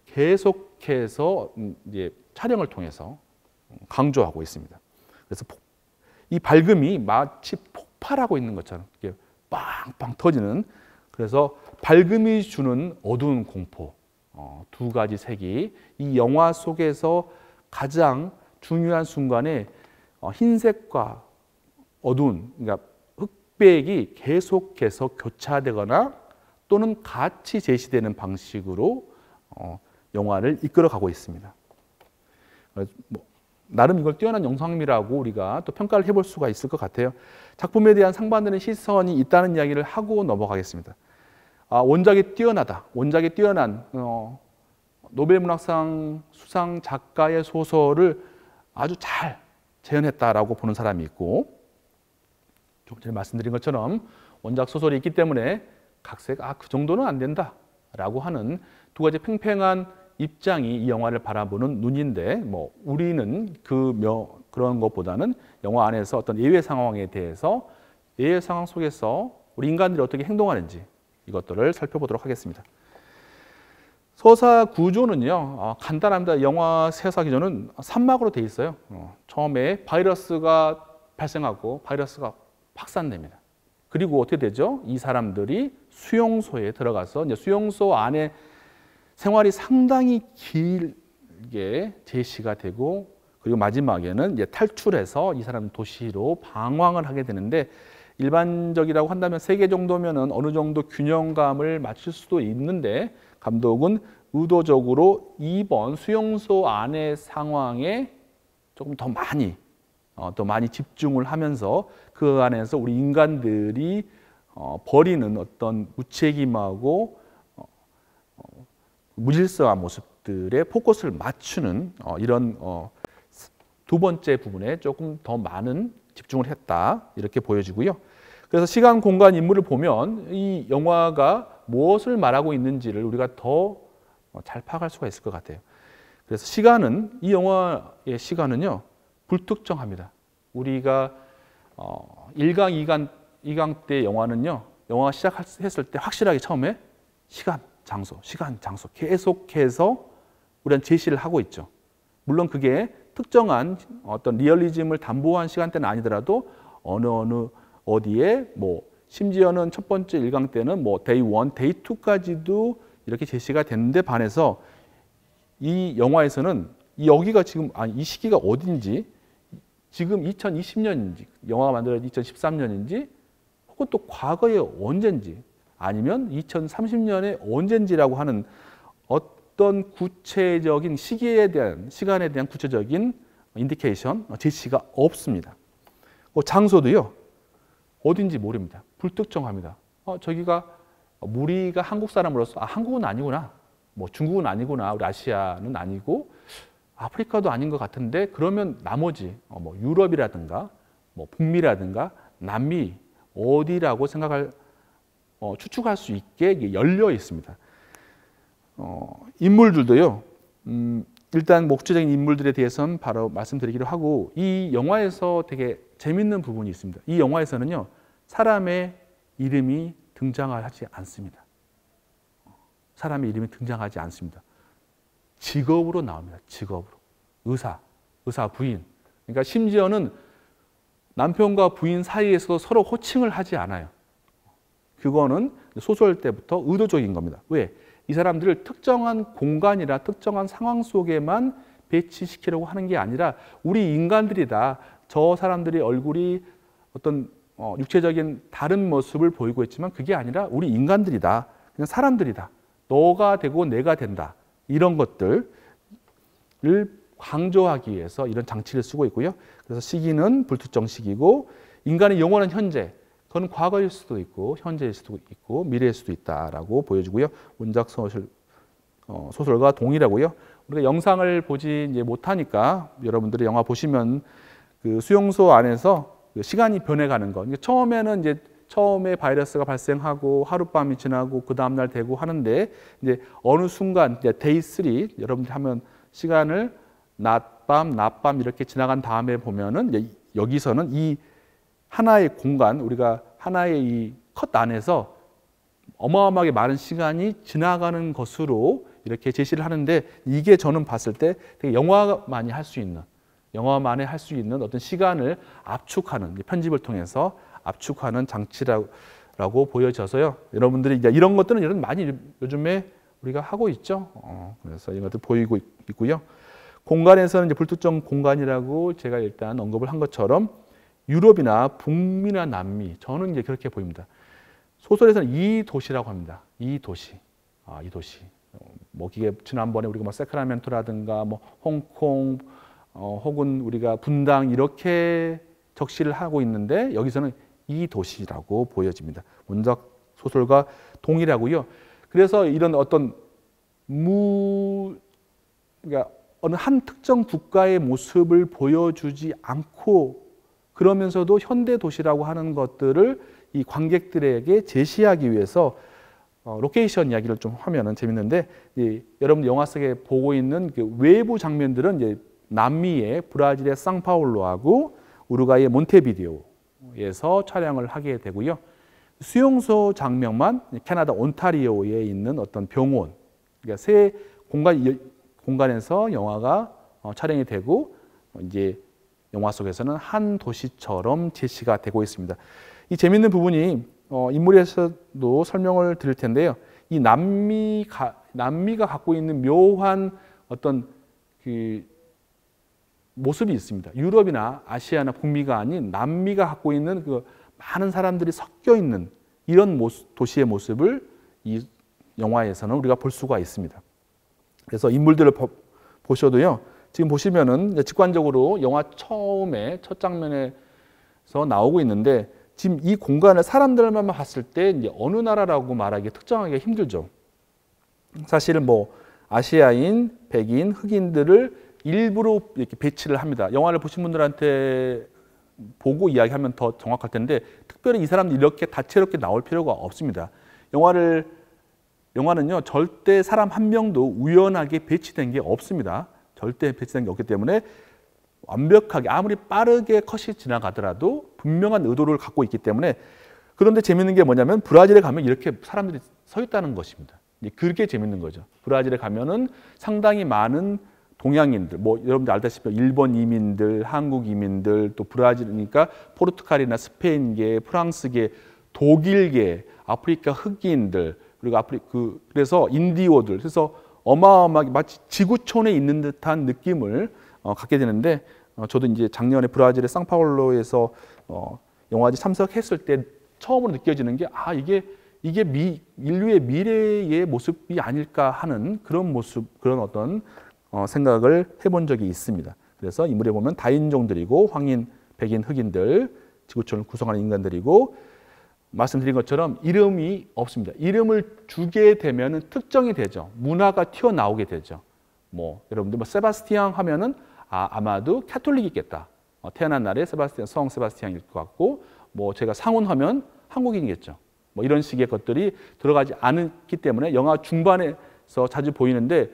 계속해서 이제 촬영을 통해서 강조하고 있습니다. 그래서 이 밝음이 마치 폭발하고 있는 것처럼 이렇게 빵빵 터지는, 그래서 밝음이 주는 어두운 공포, 두 가지 색이 이 영화 속에서 가장 중요한 순간에 흰색과 어두운, 그러니까 흑백이 계속해서 교차되거나 또는 같이 제시되는 방식으로 영화를 이끌어가고 있습니다. 나름 이걸 뛰어난 영상미라고 우리가 또 평가를 해볼 수가 있을 것 같아요. 작품에 대한 상반되는 시선이 있다는 이야기를 하고 넘어가겠습니다. 원작이 뛰어나다, 원작이 뛰어난 노벨문학상 수상 작가의 소설을 아주 잘 재현했다라고 보는 사람이 있고, 조금 전에 말씀드린 것처럼 원작 소설이 있기 때문에 각색 그 정도는 안 된다라고 하는 두 가지 팽팽한 입장이 이 영화를 바라보는 눈인데, 뭐 우리는 그런 것보다는 영화 안에서 어떤 예외 상황에 대해서 예외 상황 속에서 우리 인간들이 어떻게 행동하는지 이것들을 살펴보도록 하겠습니다. 서사 구조는요, 간단합니다. 영화 서사 구조는 3막으로 돼 있어요. 처음에 바이러스가 발생하고 바이러스가 확산됩니다. 그리고 어떻게 되죠? 이 사람들이 수용소에 들어가서 이제 수용소 안에 생활이 상당히 길게 제시가 되고, 그리고 마지막에는 이제 탈출해서 이 사람 도시로 방황을 하게 되는데, 일반적이라고 한다면 3개 정도면은 어느 정도 균형감을 맞출 수도 있는데, 감독은 의도적으로 이번 수용소 안의 상황에 조금 더 많이 집중을 하면서 그 안에서 우리 인간들이 벌이는 어떤 무책임하고 무질서한 모습들의 포커스를 맞추는 이런 두 번째 부분에 조금 더 많은 집중을 했다, 이렇게 보여지고요. 그래서 시간, 공간, 인물을 보면 이 영화가 무엇을 말하고 있는지를 우리가 더 잘 파악할 수가 있을 것 같아요. 그래서 시간은, 이 영화의 시간은요, 불특정합니다. 우리가 1강, 2강 때 영화는요, 영화가 시작했을 때 확실하게 처음에 시간, 장소 계속해서 우리는 제시를 하고 있죠. 물론 그게 특정한 어떤 리얼리즘을 담보한 시간대는 아니더라도 어디에 뭐 심지어는 첫 번째 1강 때는 뭐 데이 1, 데이 2까지도 이렇게 제시가 됐는데 반해서 이 영화에서는 여기가 지금 이 시기가 어딘지, 지금 2020년인지 영화가 만들어진 2013년인지 혹은 또 과거에 언젠지 아니면 2030년에 언젠지라고 하는 어떤 구체적인 시간에 대한 구체적인 인디케이션, 제시가 없습니다. 장소도요, 어딘지 모릅니다. 불특정합니다. 저기가 우리가 한국 사람으로서 한국은 아니구나, 뭐 중국은 아니구나, 우리 아시아는 아니고 아프리카도 아닌 것 같은데, 그러면 나머지 뭐 유럽이라든가 뭐 북미라든가 남미 어디라고 추측할 수 있게 열려 있습니다. 인물들도요, 일단 목주적인 인물들에 대해서는 바로 말씀드리기로 하고, 이 영화에서 되게 재밌는 부분이 있습니다. 이 영화에서는요, 사람의 이름이 등장하지 않습니다. 사람의 이름이 등장하지 않습니다. 직업으로 나옵니다. 직업으로. 의사, 부인. 그러니까 심지어는 남편과 부인 사이에서도 서로 호칭을 하지 않아요. 그거는 소설 때부터 의도적인 겁니다. 왜? 이 사람들을 특정한 공간이나 특정한 상황 속에만 배치시키려고 하는 게 아니라 우리 인간들이다. 저 사람들의 얼굴이 어떤 육체적인 다른 모습을 보이고 있지만 그게 아니라 우리 인간들이다. 그냥 사람들이다. 너가 되고 내가 된다. 이런 것들을 강조하기 위해서 이런 장치를 쓰고 있고요. 그래서 시기는 불특정 시기고 인간의 영원한 현재, 그건 과거일 수도 있고 현재일 수도 있고 미래일 수도 있다라고 보여주고요. 원작 소설과 동일하고요. 우리가 영상을 보지 이제 못하니까 여러분들이 영화 보시면 그 수용소 안에서 시간이 변해가는 거. 처음에는 이제 처음에 바이러스가 발생하고 하룻밤이 지나고 그 다음날 되고 하는데 이제 어느 순간 이제 데이 3 여러분들이 하면 시간을 낮밤 이렇게 지나간 다음에 보면은 이제 여기서는 이 하나의 공간, 우리가 하나의 이 컷 안에서 어마어마하게 많은 시간이 지나가는 것으로 이렇게 제시를 하는데, 이게 저는 봤을 때 되게 영화만이 할 수 있는 어떤 시간을 압축하는, 편집을 통해서 압축하는 장치라고 보여져서요. 여러분들이 이제 이런 것들은 많이 요즘에 우리가 하고 있죠. 그래서 이것들 보이고 있고요. 공간에서는 이제 불특정 공간이라고 제가 일단 언급을 한 것처럼 유럽이나 북미나 남미, 저는 이제 그렇게 보입니다. 소설에서는 이 도시라고 합니다. 이 도시. 뭐 이게 지난번에 우리가 뭐 세크라멘토라든가 뭐 홍콩 혹은 우리가 분당 이렇게 적시를 하고 있는데 여기서는 이 도시라고 보여집니다. 원작 소설과 동일하고요. 그래서 이런 어떤 그러니까 어느 한 특정 국가의 모습을 보여주지 않고 그러면서도 현대 도시라고 하는 것들을 이 관객들에게 제시하기 위해서 로케이션 이야기를 좀 하면은 재밌는데, 여러분 영화 속에 보고 있는 그 외부 장면들은 이제 남미의 브라질의 상파울루하고 우루과이의 몬테비데오에서 촬영을 하게 되고요. 수용소 장면만 캐나다 온타리오에 있는 어떤 병원, 그러니까 세 공간에서 영화가 촬영이 되고 이제 영화 속에서는 한 도시처럼 제시가 되고 있습니다. 이 재미있는 부분이 인물에서도 설명을 드릴 텐데요. 이 남미가 갖고 있는 묘한 어떤 그 모습이 있습니다. 유럽이나 아시아나 북미가 아닌 남미가 갖고 있는 그 많은 사람들이 섞여 있는 이런 도시의 모습을 이 영화에서는 우리가 볼 수가 있습니다. 그래서 인물들을 보셔도요. 지금 보시면은 직관적으로 영화 처음에 첫 장면에서 나오고 있는데 지금 이 공간을 사람들만 봤을 때 이제 어느 나라라고 말하기 특정하기 힘들죠. 사실은 뭐 아시아인, 백인, 흑인들을 일부러 이렇게 배치를 합니다. 영화를 보신 분들한테 보고 이야기하면 더 정확할 텐데 특별히 이 사람들이 이렇게 다채롭게 나올 필요가 없습니다. 영화는요 절대 사람 한 명도 우연하게 배치된 게 없습니다. 절대 배치된 게 없기 때문에 완벽하게 아무리 빠르게 컷이 지나가더라도 분명한 의도를 갖고 있기 때문에. 그런데 재밌는 게 뭐냐면 브라질에 가면 이렇게 사람들이 서 있다는 것입니다. 그렇게 재밌는 거죠. 브라질에 가면은 상당히 많은 동양인들, 뭐 여러분들 알다시피 일본 이민들, 한국 이민들, 또 브라질이니까 포르투갈이나 스페인계, 프랑스계, 독일계, 아프리카 흑인들, 그리고 그래서 인디오들, 그래서 어마어마하게 마치 지구촌에 있는 듯한 느낌을 갖게 되는데, 저도 이제 작년에 브라질의 상파울루에서 영화제 참석했을 때 처음으로 느껴지는 게 이게 인류의 미래의 모습이 아닐까 하는 그런 모습, 그런 어떤 생각을 해본 적이 있습니다. 그래서 인물에 보면 다인종들이고 황인, 백인, 흑인들, 지구촌을 구성하는 인간들이고 말씀드린 것처럼 이름이 없습니다. 이름을 주게 되면 특정이 되죠. 문화가 튀어나오게 되죠. 뭐 여러분들 뭐 세바스티앙 하면은 아마도 캐톨릭이겠다. 태어난 날에 성 세바스티앙일 것 같고, 뭐 제가 상훈하면 한국인이겠죠. 뭐 이런 식의 것들이 들어가지 않기 때문에 영화 중반에서 자주 보이는데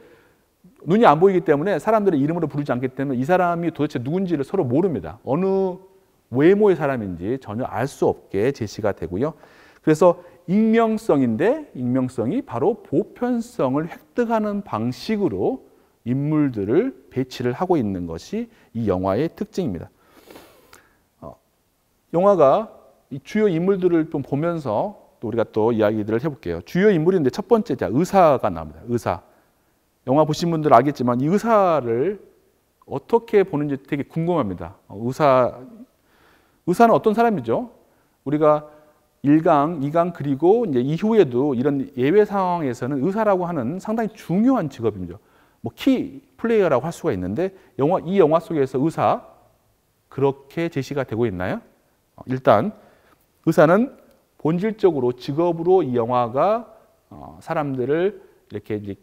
눈이 안 보이기 때문에 사람들의 이름으로 부르지 않기 때문에 이 사람이 도대체 누군지를 서로 모릅니다. 어느 외모의 사람인지 전혀 알 수 없게 제시가 되고요. 그래서 익명성인데 익명성이 바로 보편성을 획득하는 방식으로 인물들을 배치를 하고 있는 것이 이 영화의 특징입니다. 영화가 이 주요 인물들을 좀 보면서 또 우리가 또 이야기들을 해볼게요. 주요 인물인데 첫 번째 의사가 나옵니다. 의사. 영화 보신 분들 알겠지만 이 의사를 어떻게 보는지 되게 궁금합니다. 의사는 어떤 사람이죠? 우리가 1강, 2강 그리고 이제 이후에도 이런 예외 상황에서는 의사라고 하는 상당히 중요한 직업입니다. 뭐 키 플레이어라고 할 수가 있는데 이 영화 속에서 의사 그렇게 제시가 되고 있나요? 일단 의사는 본질적으로 직업으로 이 영화가 사람들을 이렇게 이제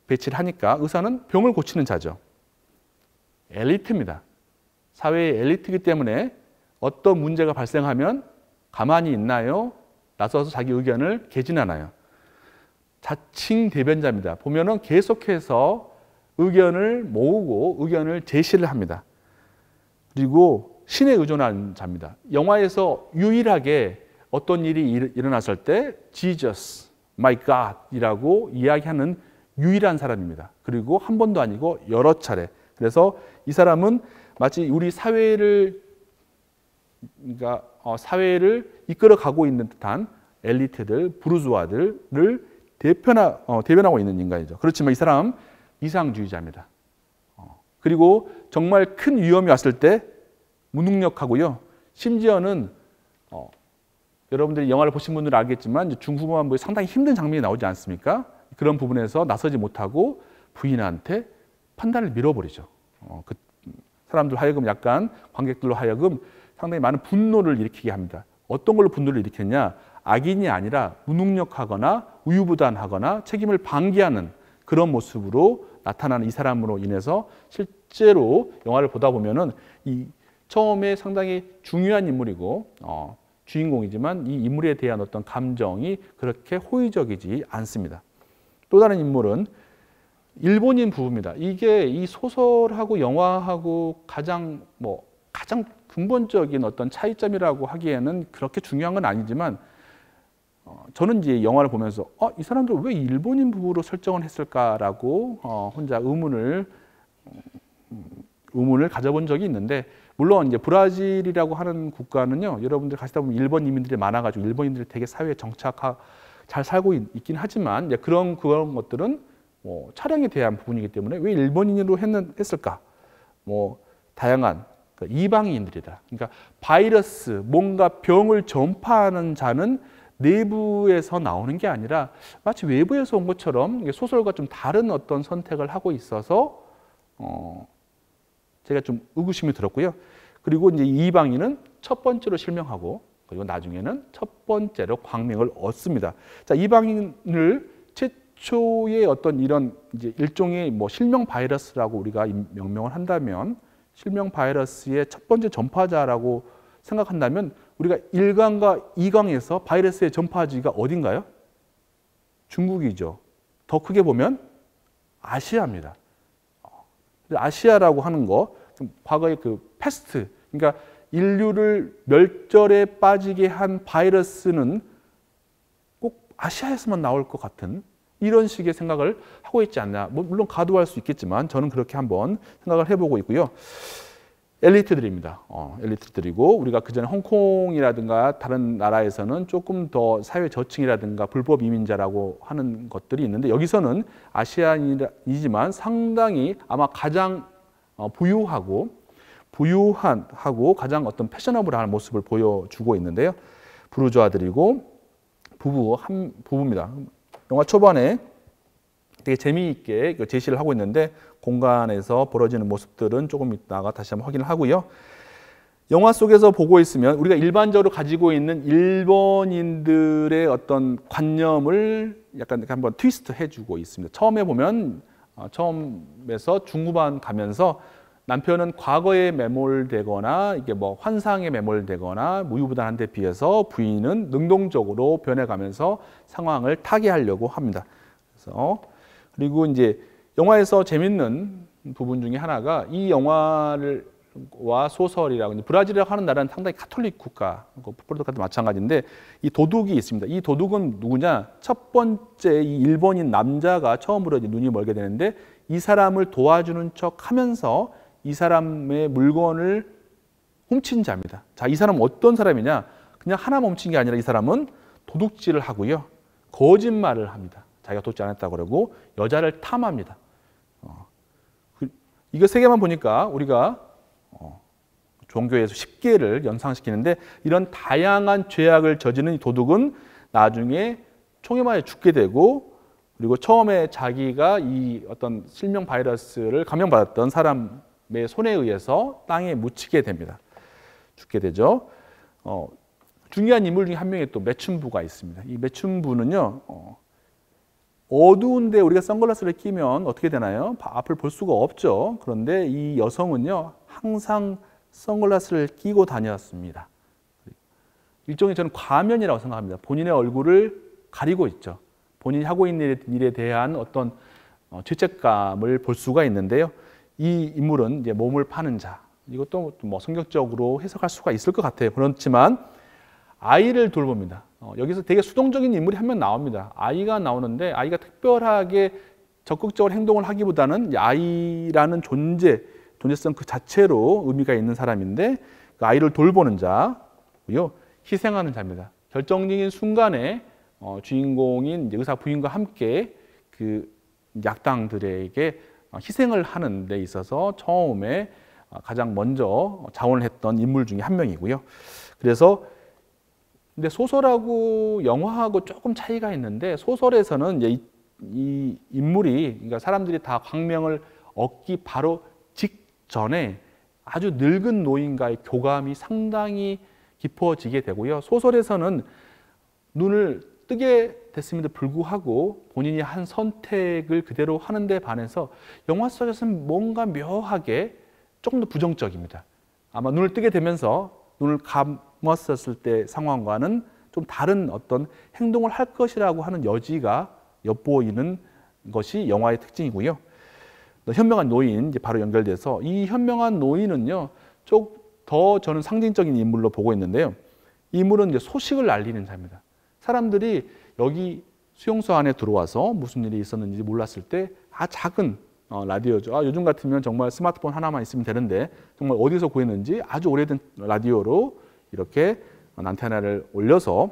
배치를 하니까 의사는 병을 고치는 자죠. 엘리트입니다. 사회의 엘리트이기 때문에 어떤 문제가 발생하면 가만히 있나요? 나서서 자기 의견을 개진하나요? 자칭 대변자입니다. 보면은 계속해서 의견을 모으고 의견을 제시를 합니다. 그리고 신에 의존한 자입니다. 영화에서 유일하게 어떤 일이 일어났을 때 Jesus, my God 이라고 이야기하는 유일한 사람입니다. 그리고 한 번도 아니고 여러 차례. 그래서 이 사람은 마치 우리 사회를 이끌어가고 있는 듯한 엘리트들, 부르주아들을 대변하고 있는 인간이죠. 그렇지만 이 사람 이상주의자입니다. 그리고 정말 큰 위험이 왔을 때 무능력하고요. 심지어는 여러분들이 영화를 보신 분들은 알겠지만 중후반부에 상당히 힘든 장면이 나오지 않습니까? 그런 부분에서 나서지 못하고 부인한테 판단을 밀어버리죠. 그 사람들 하여금 약간 관객들로 하여금 상당히 많은 분노를 일으키게 합니다. 어떤 걸로 분노를 일으켰냐? 악인이 아니라 무능력하거나 우유부단하거나 책임을 방기하는 그런 모습으로 나타나는 이 사람으로 인해서 실제로 영화를 보다 보면은 이 처음에 상당히 중요한 인물이고 주인공이지만 이 인물에 대한 어떤 감정이 그렇게 호의적이지 않습니다. 또 다른 인물은 일본인 부부입니다. 이게 이 소설하고 영화하고 가장 근본적인 어떤 차이점이라고 하기에는 그렇게 중요한 건 아니지만 저는 이제 영화를 보면서 이 사람들 왜 일본인 부부로 설정을 했을까라고 혼자 의문을 가져본 적이 있는데 물론 이제 브라질이라고 하는 국가는요 여러분들 가시다 보면 일본 이민들이 많아가지고 일본인들이 되게 사회에 잘 살고 있긴 하지만 이제 그런 것들은 차량에 대한 부분이기 때문에 왜 일본인으로 했을까? 다양한 이방인들이다. 그러니까 바이러스, 뭔가 병을 전파하는 자는 내부에서 나오는 게 아니라 마치 외부에서 온 것처럼 소설과 좀 다른 어떤 선택을 하고 있어서 제가 좀 의구심이 들었고요. 그리고 이제 이방인은 첫 번째로 실명하고 그리고 나중에는 첫 번째로 광명을 얻습니다. 자, 이방인을 최초의 어떤 이런 이제 일종의 실명 바이러스라고 우리가 명명을 한다면 실명 바이러스의 첫 번째 전파자라고 생각한다면 우리가 1강과 2강에서 바이러스의 전파지가 어딘가요? 중국이죠. 더 크게 보면 아시아입니다. 아시아라고 하는 거 과거의 그 패스트, 그러니까 인류를 멸절에 빠지게 한 바이러스는 꼭 아시아에서만 나올 것 같은 이런 식의 생각을 하고 있지 않나. 물론 가도할 수 있겠지만 저는 그렇게 한번 생각을 해보고 있고요. 엘리트들입니다. 엘리트들이고 우리가 그전에 홍콩이라든가 다른 나라에서는 조금 더 사회 저층이라든가 불법 이민자라고 하는 것들이 있는데 여기서는 아시아인이지만 상당히 아마 가장 부유하고 가장 어떤 패셔너블한 모습을 보여주고 있는데요. 부르주아들이고 부부입니다. 영화 초반에 되게 재미있게 제시를 하고 있는데 공간에서 벌어지는 모습들은 조금 이따가 다시 한번 확인을 하고요. 영화 속에서 보고 있으면 우리가 일반적으로 가지고 있는 일본인들의 어떤 관념을 약간 한번 트위스트 해주고 있습니다. 처음에 보면 처음에서 중후반 가면서 남편은 과거에 매몰되거나 이게 환상에 매몰되거나 무유부단한 데 비해서 부인은 능동적으로 변해가면서 상황을 타개하려고 합니다. 그래서 그리고 이제 영화에서 재밌는 부분 중에 하나가 이 영화를 와 소설이라고 브라질이라고 하는 나라는 상당히 카톨릭 국가, 포르투갈도 마찬가지인데 이 도둑이 있습니다. 이 도둑은 누구냐? 첫 번째 이 일본인 남자가 처음으로 이제 눈이 멀게 되는데 이 사람을 도와주는 척하면서 이 사람의 물건을 훔친 자입니다. 자, 이 사람은 어떤 사람이냐? 그냥 하나 훔친 게 아니라 이 사람은 도둑질을 하고요, 거짓말을 합니다. 자기가 도둑질 안 했다고 그러고 여자를 탐합니다. 이거 세 개만 보니까 우리가 종교에서 10개를 연상시키는데 이런 다양한 죄악을 저지르는 이 도둑은 나중에 총에 맞아 죽게 되고, 그리고 처음에 자기가 이 어떤 실명 바이러스를 감염받았던 사람의 손에 의해서 땅에 묻히게 됩니다. 죽게 되죠. 중요한 인물 중에 한 명이 또 매춘부가 있습니다. 이 매춘부는요, 어두운데 우리가 선글라스를 끼면 어떻게 되나요? 앞을 볼 수가 없죠. 그런데 이 여성은요, 항상 선글라스를 끼고 다녔습니다. 일종의 저는 과면이라고 생각합니다. 본인의 얼굴을 가리고 있죠. 본인이 하고 있는 일에 대한 어떤 죄책감을 볼 수가 있는데요. 이 인물은 이제 몸을 파는 자. 이것도 뭐 성격적으로 해석할 수가 있을 것 같아요. 그렇지만 아이를 돌봅니다. 여기서 되게 수동적인 인물이 한 명 나옵니다. 아이가 나오는데 아이가 특별하게 적극적으로 행동을 하기보다는 아이라는 존재성 그 자체로 의미가 있는 사람인데 그 아이를 돌보는 자고요, 희생하는 자입니다. 결정적인 순간에 주인공인 의사 부인과 함께 그 약당들에게 희생을 하는 데 있어서 처음에 가장 먼저 자원을 했던 인물 중에 한 명이고요. 그래서 근데 소설하고 영화하고 조금 차이가 있는데 소설에서는 이제 이 인물이, 그러니까 사람들이 다 광명을 얻기 바로 직전에 아주 늙은 노인과의 교감이 상당히 깊어지게 되고요. 소설에서는 눈을 뜨게 됐음에도 불구하고 본인이 한 선택을 그대로 하는데 반해서 영화 속에서는 뭔가 묘하게 조금 더 부정적입니다. 아마 눈을 뜨게 되면서 눈을 감았었을 때 상황과는 좀 다른 어떤 행동을 할 것이라고 하는 여지가 엿보이는 것이 영화의 특징이고요. 현명한 노인, 이제 바로 연결돼서 이 현명한 노인은요, 좀 더 저는 상징적인 인물로 보고 있는데요. 이 인물은 이제 소식을 알리는 자입니다. 사람들이 여기 수용소 안에 들어와서 무슨 일이 있었는지 몰랐을 때 작은 라디오죠. 요즘 같으면 정말 스마트폰 하나만 있으면 되는데 정말 어디서 구했는지 아주 오래된 라디오로 이렇게 안테나를 올려서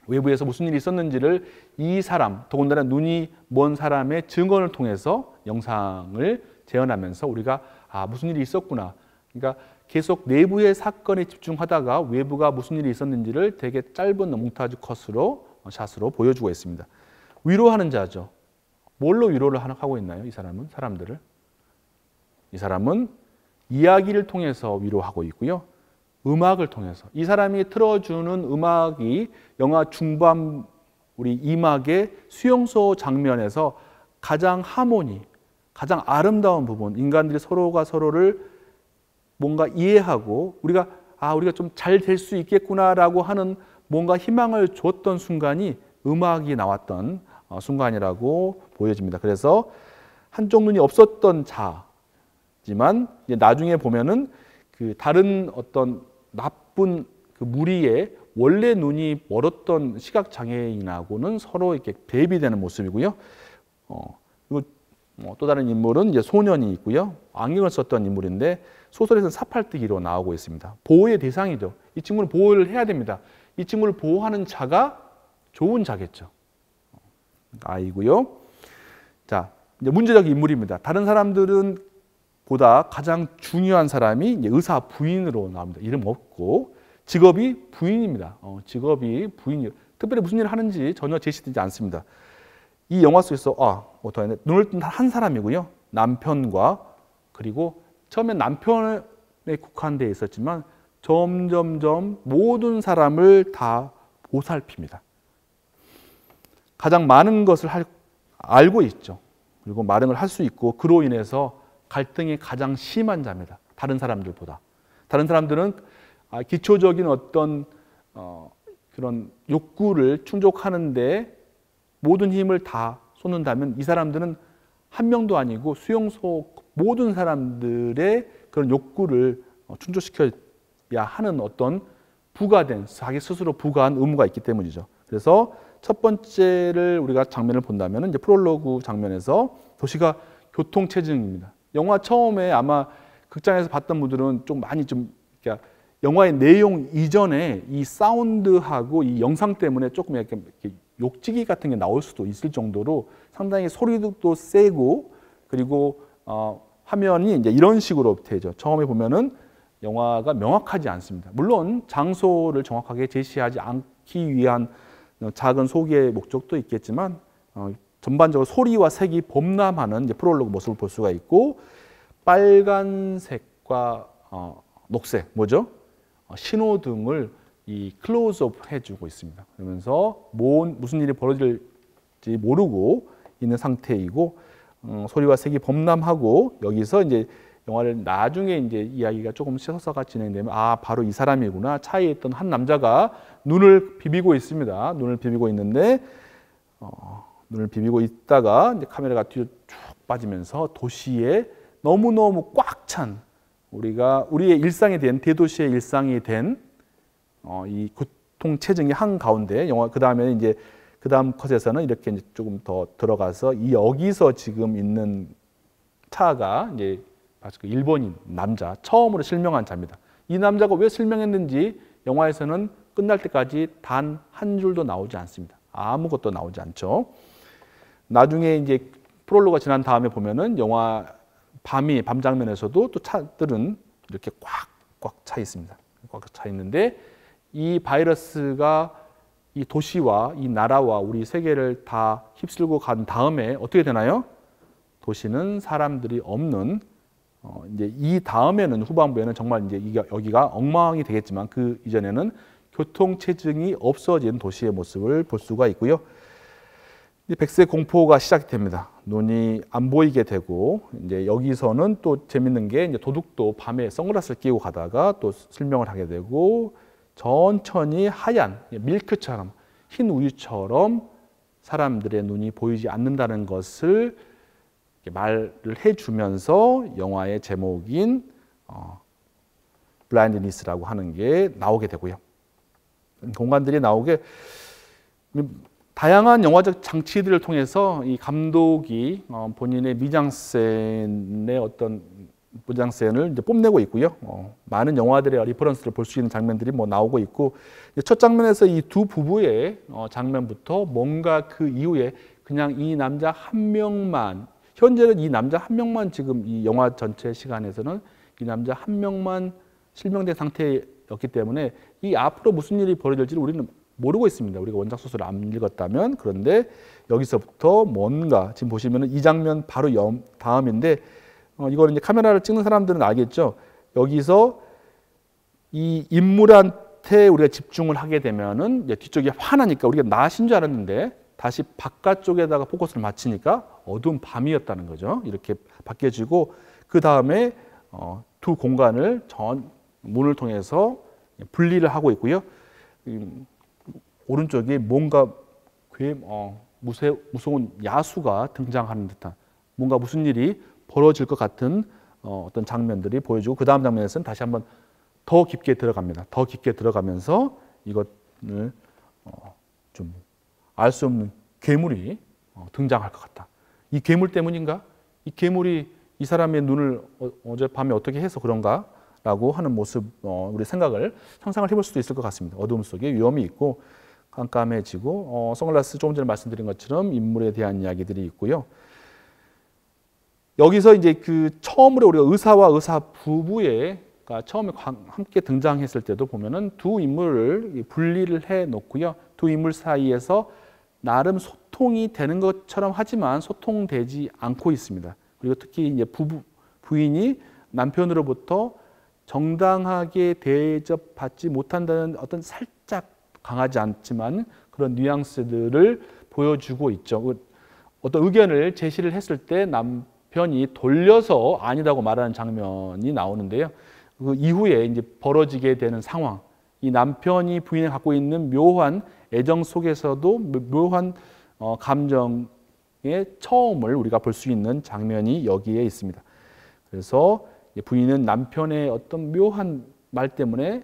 외부에서 무슨 일이 있었는지를 이 사람, 더군다나 눈이 먼 사람의 증언을 통해서 영상을 재현하면서 우리가 무슨 일이 있었구나. 그러니까 계속 내부의 사건에 집중하다가 외부가 무슨 일이 있었는지를 되게 짧은 몽타주 컷으로 샷으로 보여주고 있습니다. 위로하는 자죠. 뭘로 위로를 하고 있나요? 이 사람은 사람들을. 이 사람은 이야기를 통해서 위로하고 있고요. 음악을 통해서. 이 사람이 틀어주는 음악이 영화 중반 우리 2막의 수용소 장면에서 가장 하모니, 가장 아름다운 부분, 인간들이 서로가 서로를 뭔가 이해하고 우리가 좀 잘 될 수 있겠구나라고 하는 뭔가 희망을 줬던 순간이 음악이 나왔던 순간이라고 보여집니다. 그래서 한쪽 눈이 없었던 자지만 나중에 보면은 그 다른 어떤 나쁜 그 무리의 원래 눈이 멀었던 시각 장애인하고는 서로 이렇게 대비되는 모습이고요. 그리고 또 다른 인물은 이제 소년이 있고요. 안경을 썼던 인물인데 소설에서는 사팔뜨기로 나오고 있습니다. 보호의 대상이죠. 이 친구를 보호를 해야 됩니다. 이 친구를 보호하는 자가 좋은 자겠죠. 아이고요. 자, 이제 문제적 인물입니다. 다른 사람들은 보다 가장 중요한 사람이 이제 의사 부인으로 나옵니다. 이름 없고 직업이 부인입니다. 직업이 부인이요. 특별히 무슨 일을 하는지 전혀 제시되지 않습니다. 이 영화 속에서 눈을 뜬 한 사람이고요. 남편과 그리고 처음엔 남편에 국한되어 있었지만 점점점 모든 사람을 다 보살핍니다. 가장 많은 것을 알고 있죠. 그리고 많은 걸 할 수 있고 그로 인해서 갈등이 가장 심한 자입니다. 다른 사람들보다. 다른 사람들은 기초적인 어떤 그런 욕구를 충족하는데 모든 힘을 다 쏟는다면 이 사람들은 한 명도 아니고 수용소 모든 사람들의 그런 욕구를 충족시켜야 하는 어떤 부과된, 자기 스스로 부과한 의무가 있기 때문이죠. 그래서 첫 번째를 우리가 장면을 본다면 이제 프롤로그 장면에서 도시가 교통체증입니다. 영화 처음에 아마 극장에서 봤던 분들은 좀 많이 좀 그러니까 영화의 내용 이전에 이 사운드하고 이 영상 때문에 조금 이렇게 욕지기 같은 게 나올 수도 있을 정도로 상당히 소리도 세고 그리고 화면이 이제 이런 식으로 되죠. 처음에 보면은 영화가 명확하지 않습니다. 물론 장소를 정확하게 제시하지 않기 위한 작은 소개의 목적도 있겠지만 전반적으로 소리와 색이 범람하는 이제 프롤로그 모습을 볼 수가 있고 빨간색과 녹색 뭐죠? 신호등을 이 클로즈업 해주고 있습니다. 그러면서 무슨 일이 벌어질지 모르고 있는 상태이고 소리와 색이 범람하고 여기서 이제 영화를 나중에 이제 이야기가 조금 서서가 진행되면 바로 이 사람이구나. 차에 있던 한 남자가 눈을 비비고 있습니다. 눈을 비비고 있는데 눈을 비비고 있다가 이제 카메라가 뒤로 쭉 빠지면서 도시에 너무너무 꽉 찬 우리의 일상이 된 대도시의 일상이 된 이 교통체증이 한가운데 영화 그 다음에 이제 그 다음 컷에서는 이렇게 이제 조금 더 들어가서 이 여기서 지금 있는 차가 이제 그 일본인 남자 처음으로 실명한 자입니다. 이 남자가 왜 실명했는지 영화에서는 끝날 때까지 단 한 줄도 나오지 않습니다. 아무것도 나오지 않죠. 나중에 이제 프롤로그가 지난 다음에 보면은 영화 밤 장면에서도 또 차들은 이렇게 꽉꽉 차 있습니다. 꽉 차 있는데 이 바이러스가 이 도시와 이 나라와 우리 세계를 다 휩쓸고 간 다음에 어떻게 되나요? 도시는 사람들이 없는 이제 이 다음에는 후반부에는 정말 이제 여기가 엉망이 되겠지만 그 이전에는 교통체증이 없어진 도시의 모습을 볼 수가 있고요. 백색 공포가 시작됩니다. 눈이 안 보이게 되고 이제 여기서는 또 재밌는 게 이제 도둑도 밤에 선글라스를 끼고 가다가 또 실명을 하게 되고 천천히 하얀 밀크처럼 흰 우유처럼 사람들의 눈이 보이지 않는다는 것을 말을 해주면서 영화의 제목인 블라인드니스라고 하는 게 나오게 되고요. 공간들이 나오게 다양한 영화적 장치들을 통해서 이 감독이 본인의 미장센의 어떤 미장센을 이제 뽐내고 있고요. 많은 영화들의 리퍼런스를 볼 수 있는 장면들이 나오고 있고 첫 장면에서 이 두 부부의 장면부터 뭔가 그 이후에 그냥 이 남자 한 명만 현재는 이 남자 한 명만 지금 이 영화 전체 시간에서는 이 남자 한 명만 실명된 상태였기 때문에 이 앞으로 무슨 일이 벌어질지를 우리는 모르고 있습니다. 우리가 원작 소설을 안 읽었다면. 그런데 여기서부터 뭔가 지금 보시면은 이 장면 바로 다음인데 이거는 이제 카메라를 찍는 사람들은 알겠죠. 여기서 이 인물한테 우리가 집중을 하게 되면은 이제 뒤쪽이 환하니까 우리가 낮인 줄 알았는데 다시 바깥쪽에다가 포커스를 맞추니까 어두운 밤이었다는 거죠. 이렇게 바뀌어지고 그 다음에 두 공간을 문을 통해서 분리를 하고 있고요. 오른쪽에 뭔가 무서운 야수가 등장하는 듯한 뭔가 무슨 일이 벌어질 것 같은 어떤 장면들이 보여주고 그 다음 장면에서는 다시 한번 더 깊게 들어갑니다. 더 깊게 들어가면서 이것을 좀 알 수 없는 괴물이 등장할 것 같다. 이 괴물 때문인가? 이 괴물이 이 사람의 눈을 어젯밤에 어떻게 해서 그런가? 라고 하는 모습, 우리 상상을 해볼 수도 있을 것 같습니다. 어둠 속에 위험이 있고 깜깜해지고 선글라스 조금 전에 말씀드린 것처럼 인물에 대한 이야기들이 있고요. 여기서 이제 그 처음으로 우리가 의사와 의사 부부의 처음에 함께 등장했을 때도 보면은 두 인물을 분리를 해 놓고요. 두 인물 사이에서 나름 소통이 되는 것처럼 하지만 소통되지 않고 있습니다. 그리고 특히 이제 부인이 남편으로부터 정당하게 대접받지 못한다는 어떤 살짝 강하지 않지만 그런 뉘앙스들을 보여주고 있죠. 어떤 의견을 제시를 했을 때 남편이 돌려서 아니라고 말하는 장면이 나오는데요. 그 이후에 이제 벌어지게 되는 상황, 이 남편이 부인에 갖고 있는 묘한 애정 속에서도 묘한 감정의 처음을 우리가 볼 수 있는 장면이 여기에 있습니다. 그래서 부인은 남편의 어떤 묘한 말 때문에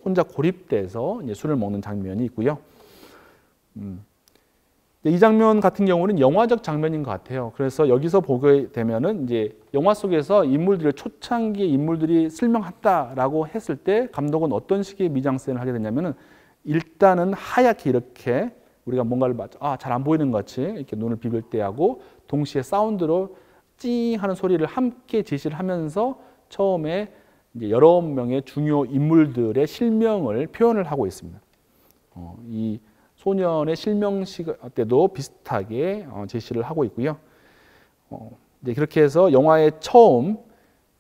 혼자 고립돼서 이제 술을 먹는 장면이 있고요. 이 장면 같은 경우는 영화적 장면인 것 같아요. 그래서 여기서 보게 되면은 이제 영화 속에서 인물들의 초창기 인물들이 설명한다라고 했을 때 감독은 어떤 식의 미장센을 하게 되냐면은 일단은 하얗게 이렇게 우리가 뭔가를 잘 안 보이는 것 같이 이렇게 눈을 비빌 때 하고 동시에 사운드로 찡 하는 소리를 함께 제시를 하면서 처음에 이제 여러 명의 중요 인물들의 실명을 표현을 하고 있습니다. 이 소년의 실명식 때도 비슷하게 제시를 하고 있고요. 이제 그렇게 해서 영화의 처음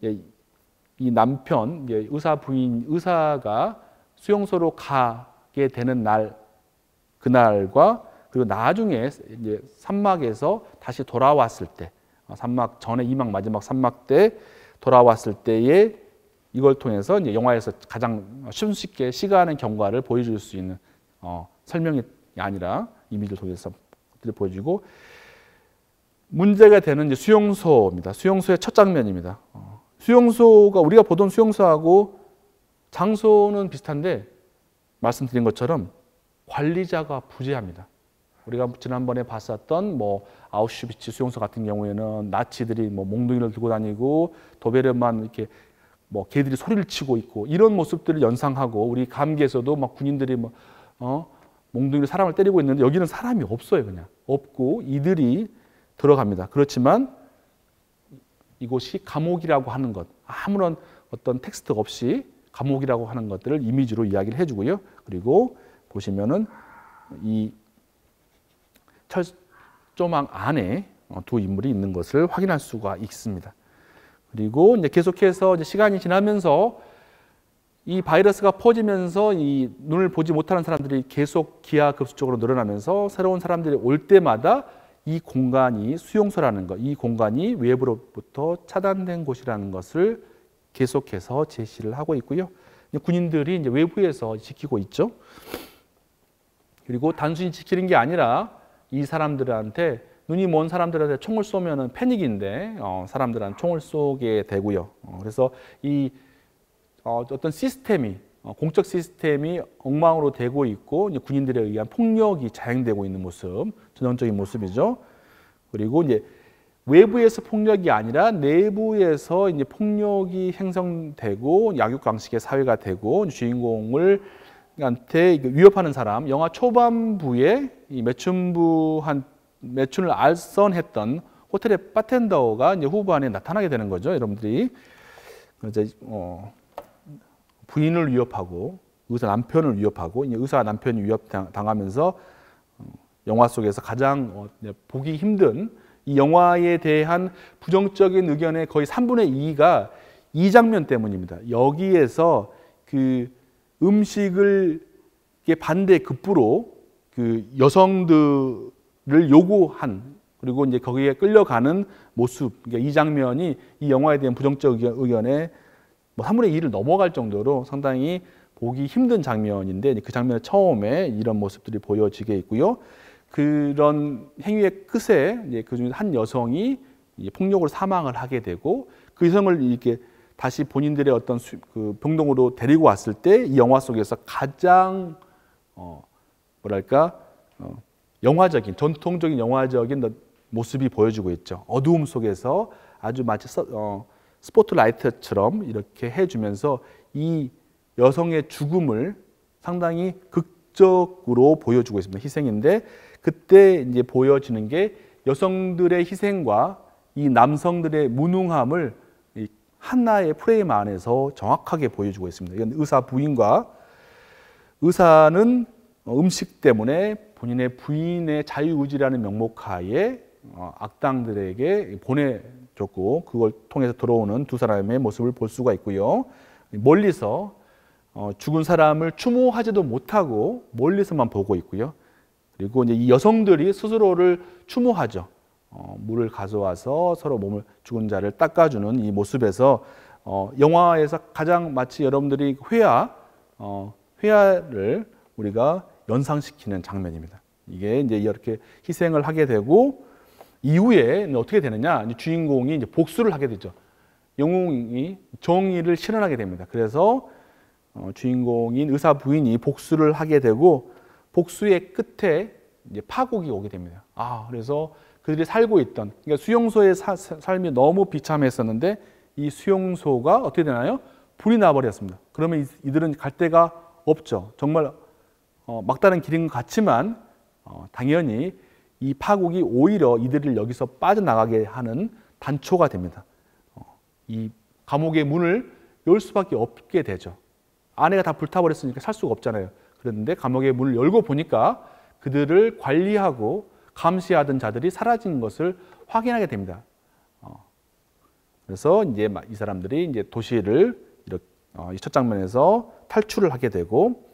이 남편 의사가 수용소로 가게 되는 날 그날과 그리고 나중에 이제 3막에서 다시 돌아왔을 때 3막 전에 2막 마지막 3막 때 돌아왔을 때에 이걸 통해서 이제 영화에서 가장 쉽게 시간의 경과를 보여줄 수 있는 설명이 아니라 이미지를 통해서 보여주고 문제가 되는 이제 수용소입니다. 수용소의 첫 장면입니다. 수용소가 우리가 보던 수용소하고 장소는 비슷한데 말씀드린 것처럼 관리자가 부재합니다. 우리가 지난번에 봤었던 뭐 아우슈비츠 수용소 같은 경우에는 나치들이 뭐 몽둥이를 들고 다니고 도베르만 이렇게 뭐 개들이 소리를 치고 있고 이런 모습들을 연상하고 우리 감기에서도 막 군인들이 몽둥이로 사람을 때리고 있는데 여기는 사람이 없어요. 그냥 없고 이들이 들어갑니다. 그렇지만 이곳이 감옥이라고 하는 것 아무런 어떤 텍스트 없이 감옥이라고 하는 것들을 이미지로 이야기를 해주고요. 그리고 보시면은 이 철조망 안에 두 인물이 있는 것을 확인할 수가 있습니다. 그리고 이제 계속해서 이제 시간이 지나면서 이 바이러스가 퍼지면서 이 눈을 보지 못하는 사람들이 계속 기하급수적으로 늘어나면서 새로운 사람들이 올 때마다 이 공간이 수용소라는 것, 이 공간이 외부로부터 차단된 곳이라는 것을 계속해서 제시를 하고 있고요. 군인들이 이제 외부에서 지키고 있죠. 그리고 단순히 지키는 게 아니라 이 사람들한테 눈이 먼 사람들한테 총을 쏘면은 패닉인데 사람들한테 총을 쏘게 되고요. 그래서 이 어떤 시스템이 공적 시스템이 엉망으로 되고 있고 이제 군인들에 의한 폭력이 자행되고 있는 모습, 전형적인 모습이죠. 그리고 이제 외부에서 폭력이 아니라 내부에서 이제 폭력이 형성되고 약육강식의 사회가 되고 주인공을 한테 위협하는 사람, 영화 초반부에 이 매춘을 알선했던 호텔의 바텐더가 이제 후반에 나타나게 되는 거죠, 여러분들이. 이제 부인을 위협하고 의사 남편을 위협하고 의사 남편이 위협당하면서 영화 속에서 가장 보기 힘든 이 영화에 대한 부정적인 의견의 거의 3분의 2가 이 장면 때문입니다. 여기에서 그 음식을 반대 급부로 그 여성들을 요구한 그리고 이제 거기에 끌려가는 모습, 그러니까 이 장면이 이 영화에 대한 부정적 의견의 뭐 3분의 2를 넘어갈 정도로 상당히 보기 힘든 장면인데 그 장면의 처음에 이런 모습들이 보여지게 있고요. 그런 행위의 끝에 그중 한 여성이 폭력으로 사망을 하게 되고 그 여성을 이렇게 다시 본인들의 어떤 그 병동으로 데리고 왔을 때 이 영화 속에서 가장 영화적인 전통적인 영화적인 모습이 보여지고 있죠. 어두움 속에서 아주 마치 스포트라이트처럼 이렇게 해주면서 이 여성의 죽음을 상당히 극적으로 보여주고 있습니다. 희생인데 그때 이제 보여지는 게 여성들의 희생과 이 남성들의 무능함을 하나의 프레임 안에서 정확하게 보여주고 있습니다. 이건 의사 부인과 의사는 음식 때문에 본인의 부인의 자유의지라는 명목하에 악당들에게 보내줬고 그걸 통해서 들어오는 두 사람의 모습을 볼 수가 있고요. 멀리서 죽은 사람을 추모하지도 못하고 멀리서만 보고 있고요. 그리고 이제 이 여성들이 스스로를 추모하죠. 물을 가져와서 서로 몸을 죽은 자를 닦아주는 이 모습에서 영화에서 가장 마치 여러분들이 회화를 우리가 연상시키는 장면입니다. 이게 이제 이렇게 희생을 하게 되고 이후에 어떻게 되느냐? 주인공이 이제 복수를 하게 되죠. 영웅이 정의를 실현하게 됩니다. 그래서 주인공인 의사 부인이 복수를 하게 되고 복수의 끝에 이제 파국이 오게 됩니다. 그래서 그들이 살고 있던, 그러니까 수용소의 삶이 너무 비참했었는데 이 수용소가 어떻게 되나요? 불이 나버렸습니다. 그러면 이들은 갈 데가 없죠. 정말 막다른 길인 것 같지만 당연히 이 파국이 오히려 이들을 여기서 빠져나가게 하는 단초가 됩니다. 이 감옥의 문을 열 수밖에 없게 되죠. 안에가 다 불타버렸으니까 살 수가 없잖아요. 그런데 감옥의 문을 열고 보니까 그들을 관리하고 감시하던 자들이 사라진 것을 확인하게 됩니다. 그래서 이제 이 사람들이 이제 도시를 이렇게 이 첫 장면에서 탈출을 하게 되고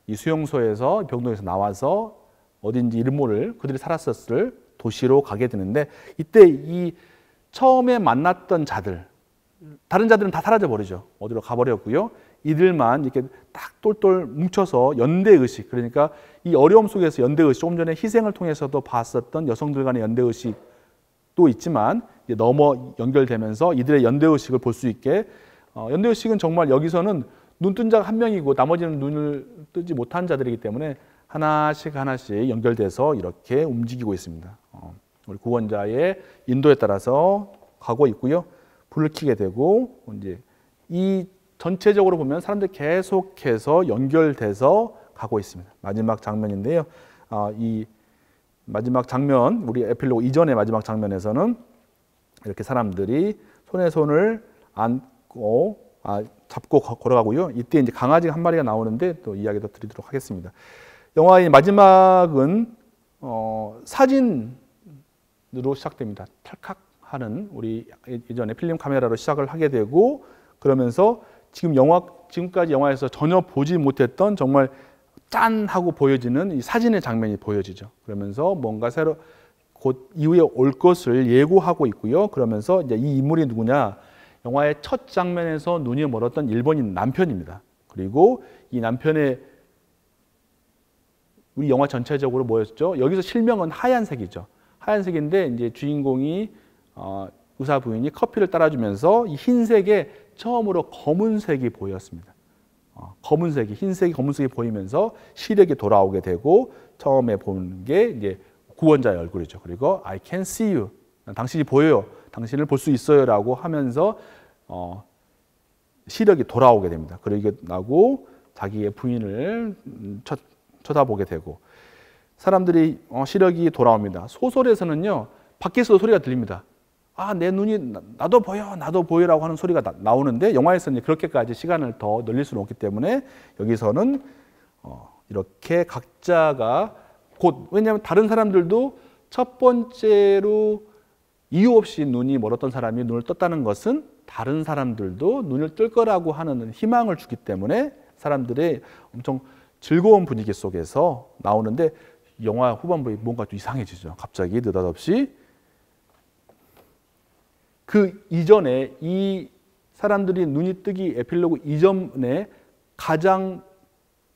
이 수용소에서 병동에서 나와서 어딘지 이름 모를 그들이 살았었을 도시로 가게 되는데 이때 이 처음에 만났던 자들, 다른 자들은 다 사라져 버리죠. 어디로 가버렸고요. 이들만 이렇게 딱 똘똘 뭉쳐서 연대의식, 그러니까 이 어려움 속에서 연대의식, 조금 전에 희생을 통해서도 봤었던 여성들 간의 연대의식도 있지만 이제 넘어 연결되면서 이들의 연대의식을 볼 수 있게, 연대의식은 정말 여기서는 눈 뜬 자가 한 명이고 나머지는 눈을 뜨지 못한 자들이기 때문에 하나씩 하나씩 연결돼서 이렇게 움직이고 있습니다. 우리 구원자의 인도에 따라서 가고 있고요. 불을 켜게 되고 이제 이 전체적으로 보면 사람들이 계속해서 연결돼서 가고 있습니다. 마지막 장면인데요. 이 마지막 장면, 우리 에필로그 이전의 마지막 장면에서는 이렇게 사람들이 손에 손을 안고 잡고 걸어가고요. 이때 이제 강아지 한 마리가 나오는데 또 이야기도 드리도록 하겠습니다. 영화의 마지막은 사진으로 시작됩니다. 찰칵하는 우리 예전에 필름 카메라로 시작을 하게 되고 그러면서 지금까지 영화에서 전혀 보지 못했던 정말 짠 하고 보여지는 이 사진의 장면이 보여지죠. 그러면서 뭔가 새로 곧 이후에 올 것을 예고하고 있고요. 그러면서 이제 이 인물이 누구냐? 영화의 첫 장면에서 눈이 멀었던 일본인 남편입니다. 그리고 이 남편의 우리 영화 전체적으로 뭐였죠? 여기서 실명은 하얀색이죠. 하얀색인데 이제 주인공이 의사 부인이 커피를 따라주면서 이 흰색에 처음으로 검은색이 보였습니다. 검은색이, 흰색이 검은색이 보이면서 시력이 돌아오게 되고 처음에 보는 게 이제 구원자의 얼굴이죠. 그리고 I can see you. 당신이 보여요. 당신을 볼 수 있어요라고 하면서 시력이 돌아오게 됩니다. 그러고 자기의 부인을 쳐다보게 되고 사람들이 시력이 돌아옵니다. 소설에서는요 밖에서 소리가 들립니다. 내 눈이 나도 보여, 나도 보여라고 하는 소리가 나오는데 영화에서는 그렇게까지 시간을 더 늘릴 수는 없기 때문에 여기서는 이렇게 각자가 곧, 왜냐하면 다른 사람들도 첫 번째로 이유 없이 눈이 멀었던 사람이 눈을 떴다는 것은 다른 사람들도 눈을 뜰 거라고 하는 희망을 주기 때문에 사람들의 엄청 즐거운 분위기 속에서 나오는데 영화 후반부에 뭔가 좀 이상해지죠. 갑자기 느닷없이 그 이전에 이 사람들이 눈이 뜨기 에필로그 이전에 가장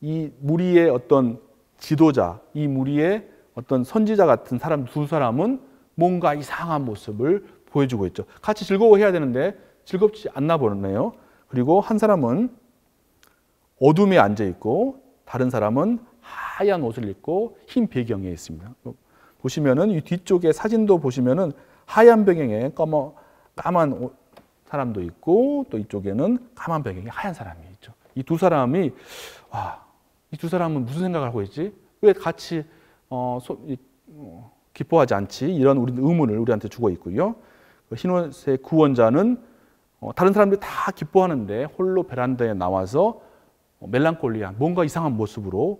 이 무리의 어떤 지도자, 이 무리의 어떤 선지자 같은 사람 두 사람은 뭔가 이상한 모습을 보여주고 있죠. 같이 즐거워해야 되는데 즐겁지 않나 보네요. 그리고 한 사람은 어둠에 앉아 있고 다른 사람은 하얀 옷을 입고 흰 배경에 있습니다. 보시면은 이 뒤쪽에 사진도 보시면은 하얀 배경에 까만 사람도 있고 또 이쪽에는 까만 배경에 하얀 사람이 있죠. 이 두 사람이 이 두 사람은 무슨 생각을 하고 있지? 왜 같이 기뻐하지 않지? 이런 의문을 우리한테 주고 있고요. 흰옷의 구원자는 다른 사람들이 다 기뻐하는데 홀로 베란다에 나와서 멜랑콜리한 뭔가 이상한 모습으로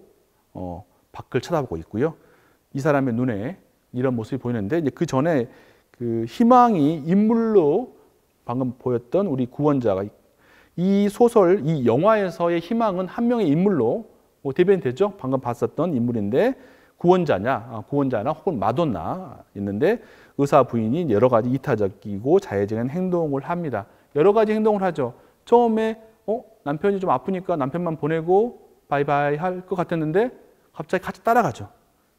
밖을 쳐다보고 있고요. 이 사람의 눈에 이런 모습이 보이는데 이제 그 전에 그 희망이 인물로 방금 보였던 우리 구원자가 이 소설, 이 영화에서의 희망은 한 명의 인물로 대변이 되죠. 방금 봤었던 인물인데 구원자나 혹은 마돈나 있는데 의사 부인이 여러 가지 이타적이고 자해적인 행동을 합니다. 여러 가지 행동을 하죠. 처음에 남편이 좀 아프니까 남편만 보내고 바이바이 할 것 같았는데 갑자기 같이 따라가죠.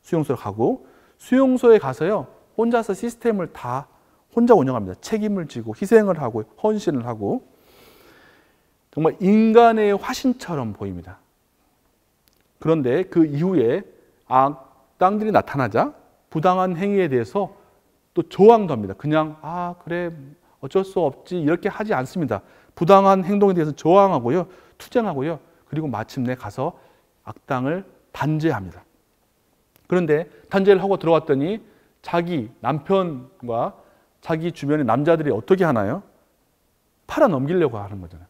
수용소에 가고 수용소에 가서요. 혼자서 시스템을 다 혼자 운영합니다. 책임을 지고 희생을 하고 헌신을 하고 정말 인간의 화신처럼 보입니다. 그런데 그 이후에 악당들이 나타나자 부당한 행위에 대해서 또 조항도 합니다. 그냥 그래 어쩔 수 없지 이렇게 하지 않습니다. 부당한 행동에 대해서 저항하고요, 투쟁하고요, 그리고 마침내 가서 악당을 단죄합니다. 그런데 단죄를 하고 들어왔더니 자기 남편과 자기 주변의 남자들이 어떻게 하나요? 팔아 넘기려고 하는 거잖아요.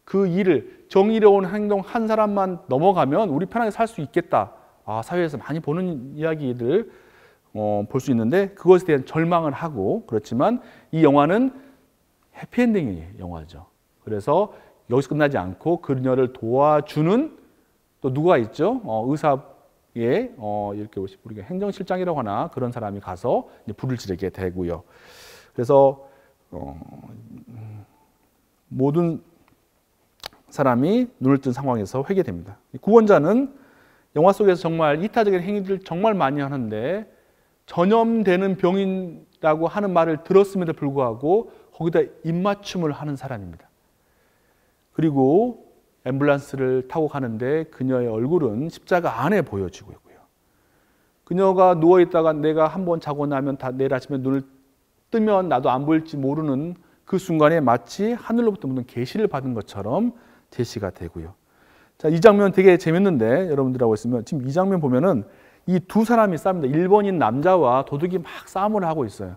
그 일을 정의로운 행동 한 사람만 넘어가면 우리 편하게 살 수 있겠다. 사회에서 많이 보는 이야기들 볼 수 있는데 그것에 대한 절망을 하고, 그렇지만 이 영화는 해피엔딩의 영화죠. 그래서 여기서 끝나지 않고 그녀를 도와주는 또 누가 있죠? 의사의 이렇게 우리가 행정실장이라고 하나 그런 사람이 가서 이제 불을 지르게 되고요. 그래서 모든 사람이 눈을 뜬 상황에서 회개됩니다. 구원자는 영화 속에서 정말 이타적인 행위를 정말 많이 하는데 전염되는 병이라고 하는 말을 들었음에도 불구하고 거기다 입맞춤을 하는 사람입니다. 그리고 앰뷸런스를 타고 가는데 그녀의 얼굴은 십자가 안에 보여지고 있고요. 그녀가 누워있다가 내가 한번 자고 나면 내일 아침에 눈을 뜨면 나도 안 보일지 모르는 그 순간에 마치 하늘로부터 무슨 계시를 받은 것처럼 제시가 되고요. 자, 이 장면 되게 재밌는데 여러분들하고 있으면 지금 이 장면 보면은 이 두 사람이 싸웁니다. 일본인 남자와 도둑이 막 싸움을 하고 있어요.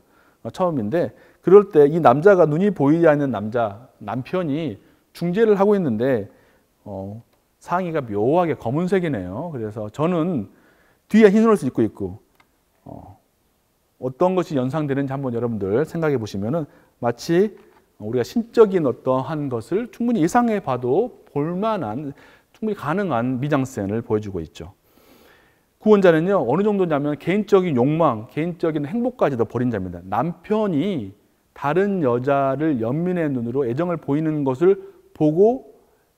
처음인데 그럴 때 이 남자가 눈이 보이지 않는 남편이 중재를 하고 있는데 상의가 묘하게 검은색이네요. 그래서 저는 뒤에 흰 옷을 입고 있고 어떤 것이 연상되는지 한번 여러분들 생각해 보시면은 마치 우리가 신적인 어떠한 것을 충분히 예상해 봐도 볼만한 충분히 가능한 미장센을 보여주고 있죠. 구원자는요 어느 정도냐면 개인적인 욕망, 개인적인 행복까지도 버린 자입니다. 남편이 다른 여자를 연민의 눈으로 애정을 보이는 것을 보고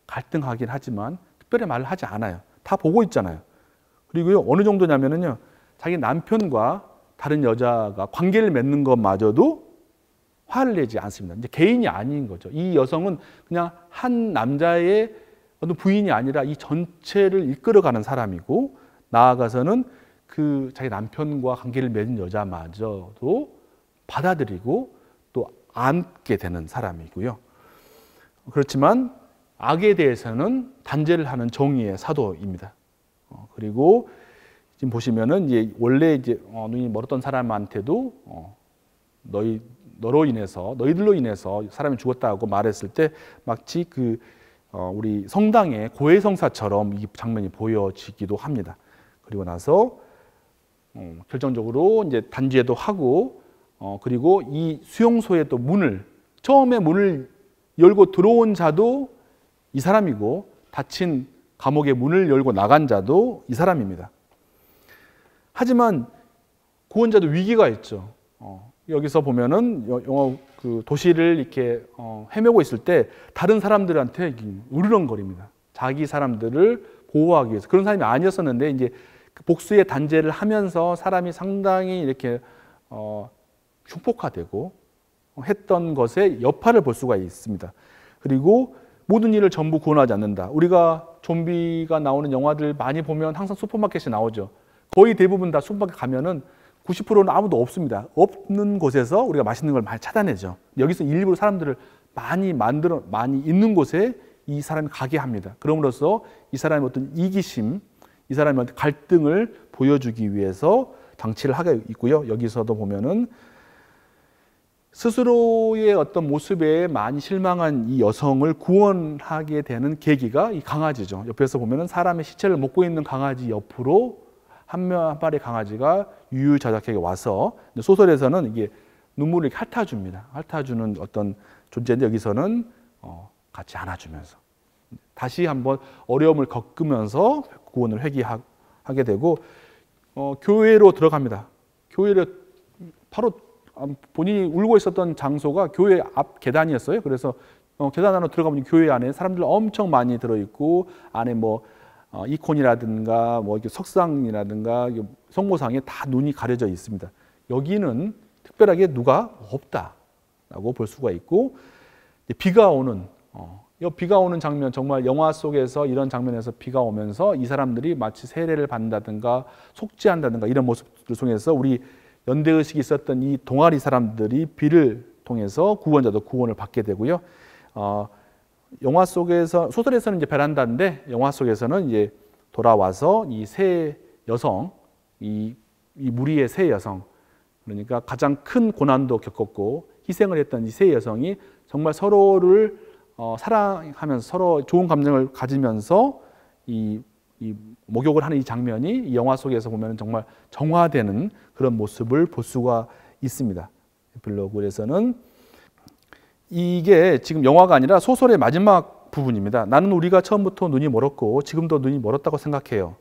갈등하긴 하지만 특별히 말을 하지 않아요. 다 보고 있잖아요. 그리고요 어느 정도냐면은요 자기 남편과 다른 여자가 관계를 맺는 것마저도 화를 내지 않습니다. 이제 개인이 아닌 거죠. 이 여성은 그냥 한 남자의 어떤 부인이 아니라 이 전체를 이끌어가는 사람이고, 나아가서는 그 자기 남편과 관계를 맺은 여자마저도 받아들이고 또 안게 되는 사람이고요. 그렇지만 악에 대해서는 단죄를 하는 정의의 사도입니다. 그리고 지금 보시면은 이제 원래 이제 눈이 멀었던 사람한테도 너희들로 인해서 사람이 죽었다고 말했을 때 마치 우리 성당의 고해성사처럼 이 장면이 보여지기도 합니다. 그리고 나서 결정적으로 이제 단죄도 하고 그리고 이 수용소의 또 처음에 문을 열고 들어온 자도 이 사람이고 닫힌 감옥의 문을 열고 나간 자도 이 사람입니다. 하지만 구원자도 위기가 있죠. 여기서 보면은 그 도시를 이렇게 헤매고 있을 때 다른 사람들한테 으르렁거립니다. 자기 사람들을 보호하기 위해서. 그런 사람이 아니었었는데 이제 그 복수의 단죄를 하면서 사람이 상당히 이렇게 흉폭화되고 했던 것의 여파를 볼 수가 있습니다. 그리고 모든 일을 전부 구원하지 않는다. 우리가 좀비가 나오는 영화들 많이 보면 항상 슈퍼마켓이 나오죠. 거의 대부분 다 슈퍼마켓 가면은 90%는 아무도 없습니다. 없는 곳에서 우리가 맛있는 걸 많이 찾아내죠. 여기서 일부러 사람들을 많이 있는 곳에 이 사람이 가게 합니다. 그럼으로써 이 사람의 어떤 이기심, 이 사람의 어떤 갈등을 보여주기 위해서 장치를 하게 있고요. 여기서도 보면은 스스로의 어떤 모습에 많이 실망한 이 여성을 구원하게 되는 계기가 이 강아지죠. 옆에서 보면은 사람의 시체를 먹고 있는 강아지 옆으로 한 마리의 강아지가 유유자적하게 와서 소설에서는 이게 눈물을 핥아줍니다. 핥아주는 어떤 존재인데 여기서는 같이 안아주면서 다시 한번 어려움을 겪으면서 구원을 회개하게 되고 교회로 들어갑니다. 교회로 바로 본인이 울고 있었던 장소가 교회 앞 계단이었어요. 그래서 계단 안으로 들어가면 교회 안에 사람들 엄청 많이 들어있고 안에 뭐 이콘이라든가 뭐 석상이라든가 성모상에 다 눈이 가려져 있습니다. 여기는 특별하게 누가 없다라고 볼 수가 있고, 비가 오는 비가 오는 장면, 정말 영화 속에서 이런 장면에서 비가 오면서 이 사람들이 마치 세례를 받는다든가 속죄한다든가 이런 모습을 통해서 우리 연대의식이 있었던 이 동아리 사람들이 비를 통해서 구원자도 구원을 받게 되고요. 영화 속에서, 소설에서는 이제 베란다인데 영화 속에서는 이제 돌아와서 이 세 여성, 이 무리의 세 여성, 그러니까 가장 큰 고난도 겪었고 희생을 했던 이 세 여성이 정말 서로를 사랑하면서 서로 좋은 감정을 가지면서 이 목욕을 하는 이 장면이 이 영화 속에서 보면 정말 정화되는 그런 모습을 볼 수가 있습니다. 에필로그에서는 이게 지금 영화가 아니라 소설의 마지막 부분입니다. 나는 우리가 처음부터 눈이 멀었고 지금도 눈이 멀었다고 생각해요.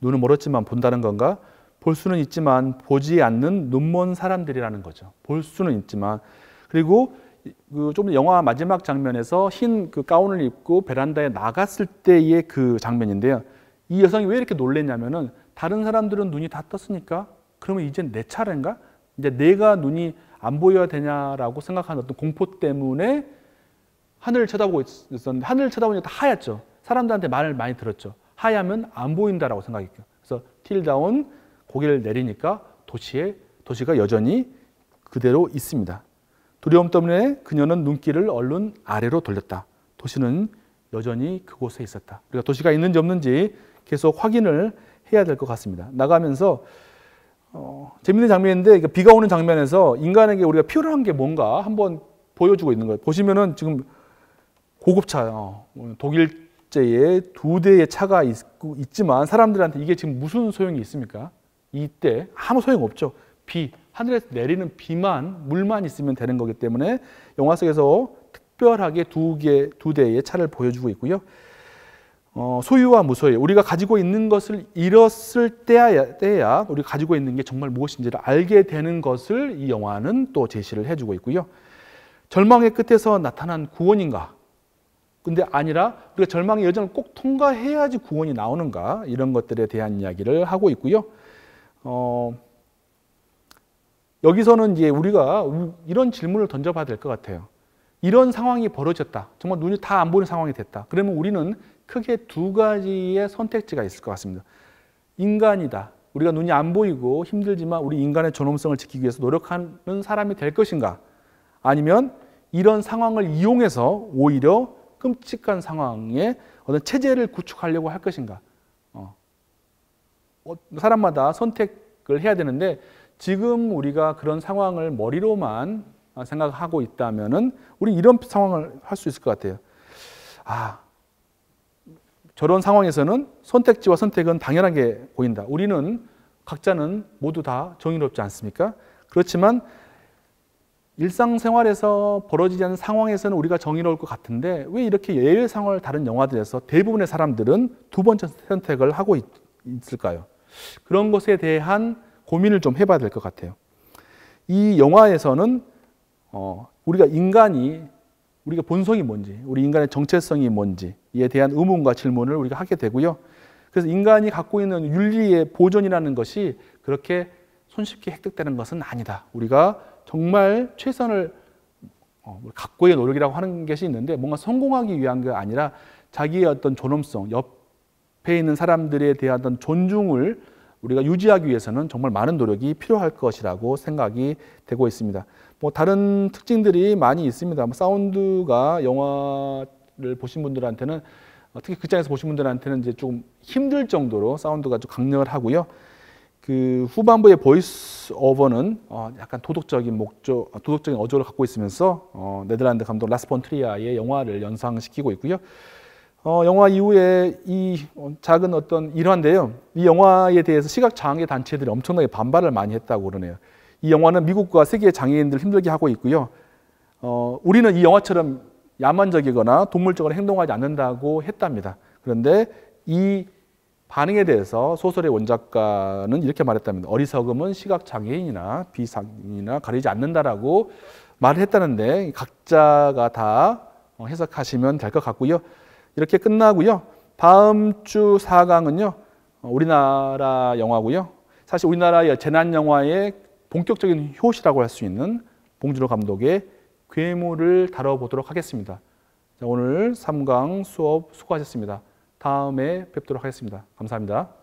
눈은 멀었지만 본다는 건가? 볼 수는 있지만 보지 않는 눈먼 사람들이라는 거죠. 볼 수는 있지만. 그리고 좀 영화 마지막 장면에서 흰 그 가운을 입고 베란다에 나갔을 때의 그 장면인데요. 이 여성이 왜 이렇게 놀랬냐면은 다른 사람들은 눈이 다 떴으니까 그러면 이제 내 차례인가? 이제 내가 눈이 안 보여야 되냐라고 생각하는 어떤 공포 때문에 하늘을 쳐다보고 있었는데, 하늘을 쳐다보니까 다 하얗죠. 사람들한테 말을 많이 들었죠. 하얗면 안 보인다라고 생각했죠. 그래서 틸다운 고개를 내리니까 도시가 여전히 그대로 있습니다. 두려움 때문에 그녀는 눈길을 얼른 아래로 돌렸다. 도시는 여전히 그곳에 있었다. 우리가 도시가 있는지 없는지 계속 확인을 해야 될 것 같습니다. 나가면서 재밌는 장면인데, 비가 오는 장면에서 인간에게 우리가 필요한 게 뭔가 한번 보여주고 있는 거예요. 보시면은 지금 고급차, 독일제에 2대의 차가 있지만 사람들한테 이게 지금 무슨 소용이 있습니까? 이때 아무 소용 없죠. 하늘에서 내리는 비만, 물만 있으면 되는 거기 때문에 영화 속에서 특별하게 2대의 차를 보여주고 있고요. 소유와 무소유, 우리가 가지고 있는 것을 잃었을 때야 우리가 가지고 있는 게 정말 무엇인지를 알게 되는 것을 이 영화는 또 제시를 해주고 있고요. 절망의 끝에서 나타난 구원인가? 근데 아니라 우리가 절망의 여정을 꼭 통과해야지 구원이 나오는가? 이런 것들에 대한 이야기를 하고 있고요. 여기서는 이제 우리가 이런 질문을 던져봐야 될 것 같아요. 이런 상황이 벌어졌다. 정말 눈이 다 안 보이는 상황이 됐다. 그러면 우리는 크게 2가지의 선택지가 있을 것 같습니다. 인간이다. 우리가 눈이 안 보이고 힘들지만 우리 인간의 존엄성을 지키기 위해서 노력하는 사람이 될 것인가? 아니면 이런 상황을 이용해서 오히려 끔찍한 상황에 어떤 체제를 구축하려고 할 것인가? 사람마다 선택을 해야 되는데, 지금 우리가 그런 상황을 머리로만 생각하고 있다면은 우리 이런 상황을 할 수 있을 것 같아요. 저런 상황에서는 선택지와 선택은 당연하게 보인다. 우리는 각자는 모두 다 정의롭지 않습니까? 그렇지만 일상생활에서 벌어지지 않는 상황에서는 우리가 정의로울 것 같은데 왜 이렇게 예외 상황을 다른 영화들에서 대부분의 사람들은 2번째 선택을 하고 있을까요? 그런 것에 대한 고민을 좀 해봐야 될 것 같아요. 이 영화에서는 우리가 본성이 뭔지, 우리 인간의 정체성이 뭔지에 대한 의문과 질문을 우리가 하게 되고요. 그래서 인간이 갖고 있는 윤리의 보존이라는 것이 그렇게 손쉽게 획득되는 것은 아니다. 우리가 정말 최선을 각고의 노력이라고 하는 것이 있는데 뭔가 성공하기 위한 게 아니라 자기의 어떤 존엄성, 옆에 있는 사람들에 대한 어떤 존중을 우리가 유지하기 위해서는 정말 많은 노력이 필요할 것이라고 생각이 되고 있습니다. 다른 특징들이 많이 있습니다. 사운드가 영화를 보신 분들한테는, 특히 극장에서 보신 분들한테는 이제 좀 힘들 정도로 사운드가 좀 강렬하고요. 그 후반부의 보이스 오버는 약간 도덕적인 어조를 갖고 있으면서 네덜란드 감독 라스 폰 트리아의 영화를 연상시키고 있고요. 영화 이후에 이 작은 어떤 일화인데요. 이 영화에 대해서 시각장애 단체들이 엄청나게 반발을 많이 했다고 그러네요. 이 영화는 미국과 세계의 장애인들을 힘들게 하고 있고요. 우리는 이 영화처럼 야만적이거나 동물적으로 행동하지 않는다고 했답니다. 그런데 이 반응에 대해서 소설의 원작가는 이렇게 말했답니다. 어리석음은 시각장애인이나 비장애인이나 가리지 않는다라고 말을 했다는데 각자가 다 해석하시면 될 것 같고요. 이렇게 끝나고요. 다음 주 4강은요. 우리나라 영화고요. 사실 우리나라의 재난 영화의 본격적인 효시라고 할 수 있는 봉준호 감독의 괴물을 다뤄보도록 하겠습니다. 자, 오늘 3강 수업 수고하셨습니다. 다음에 뵙도록 하겠습니다. 감사합니다.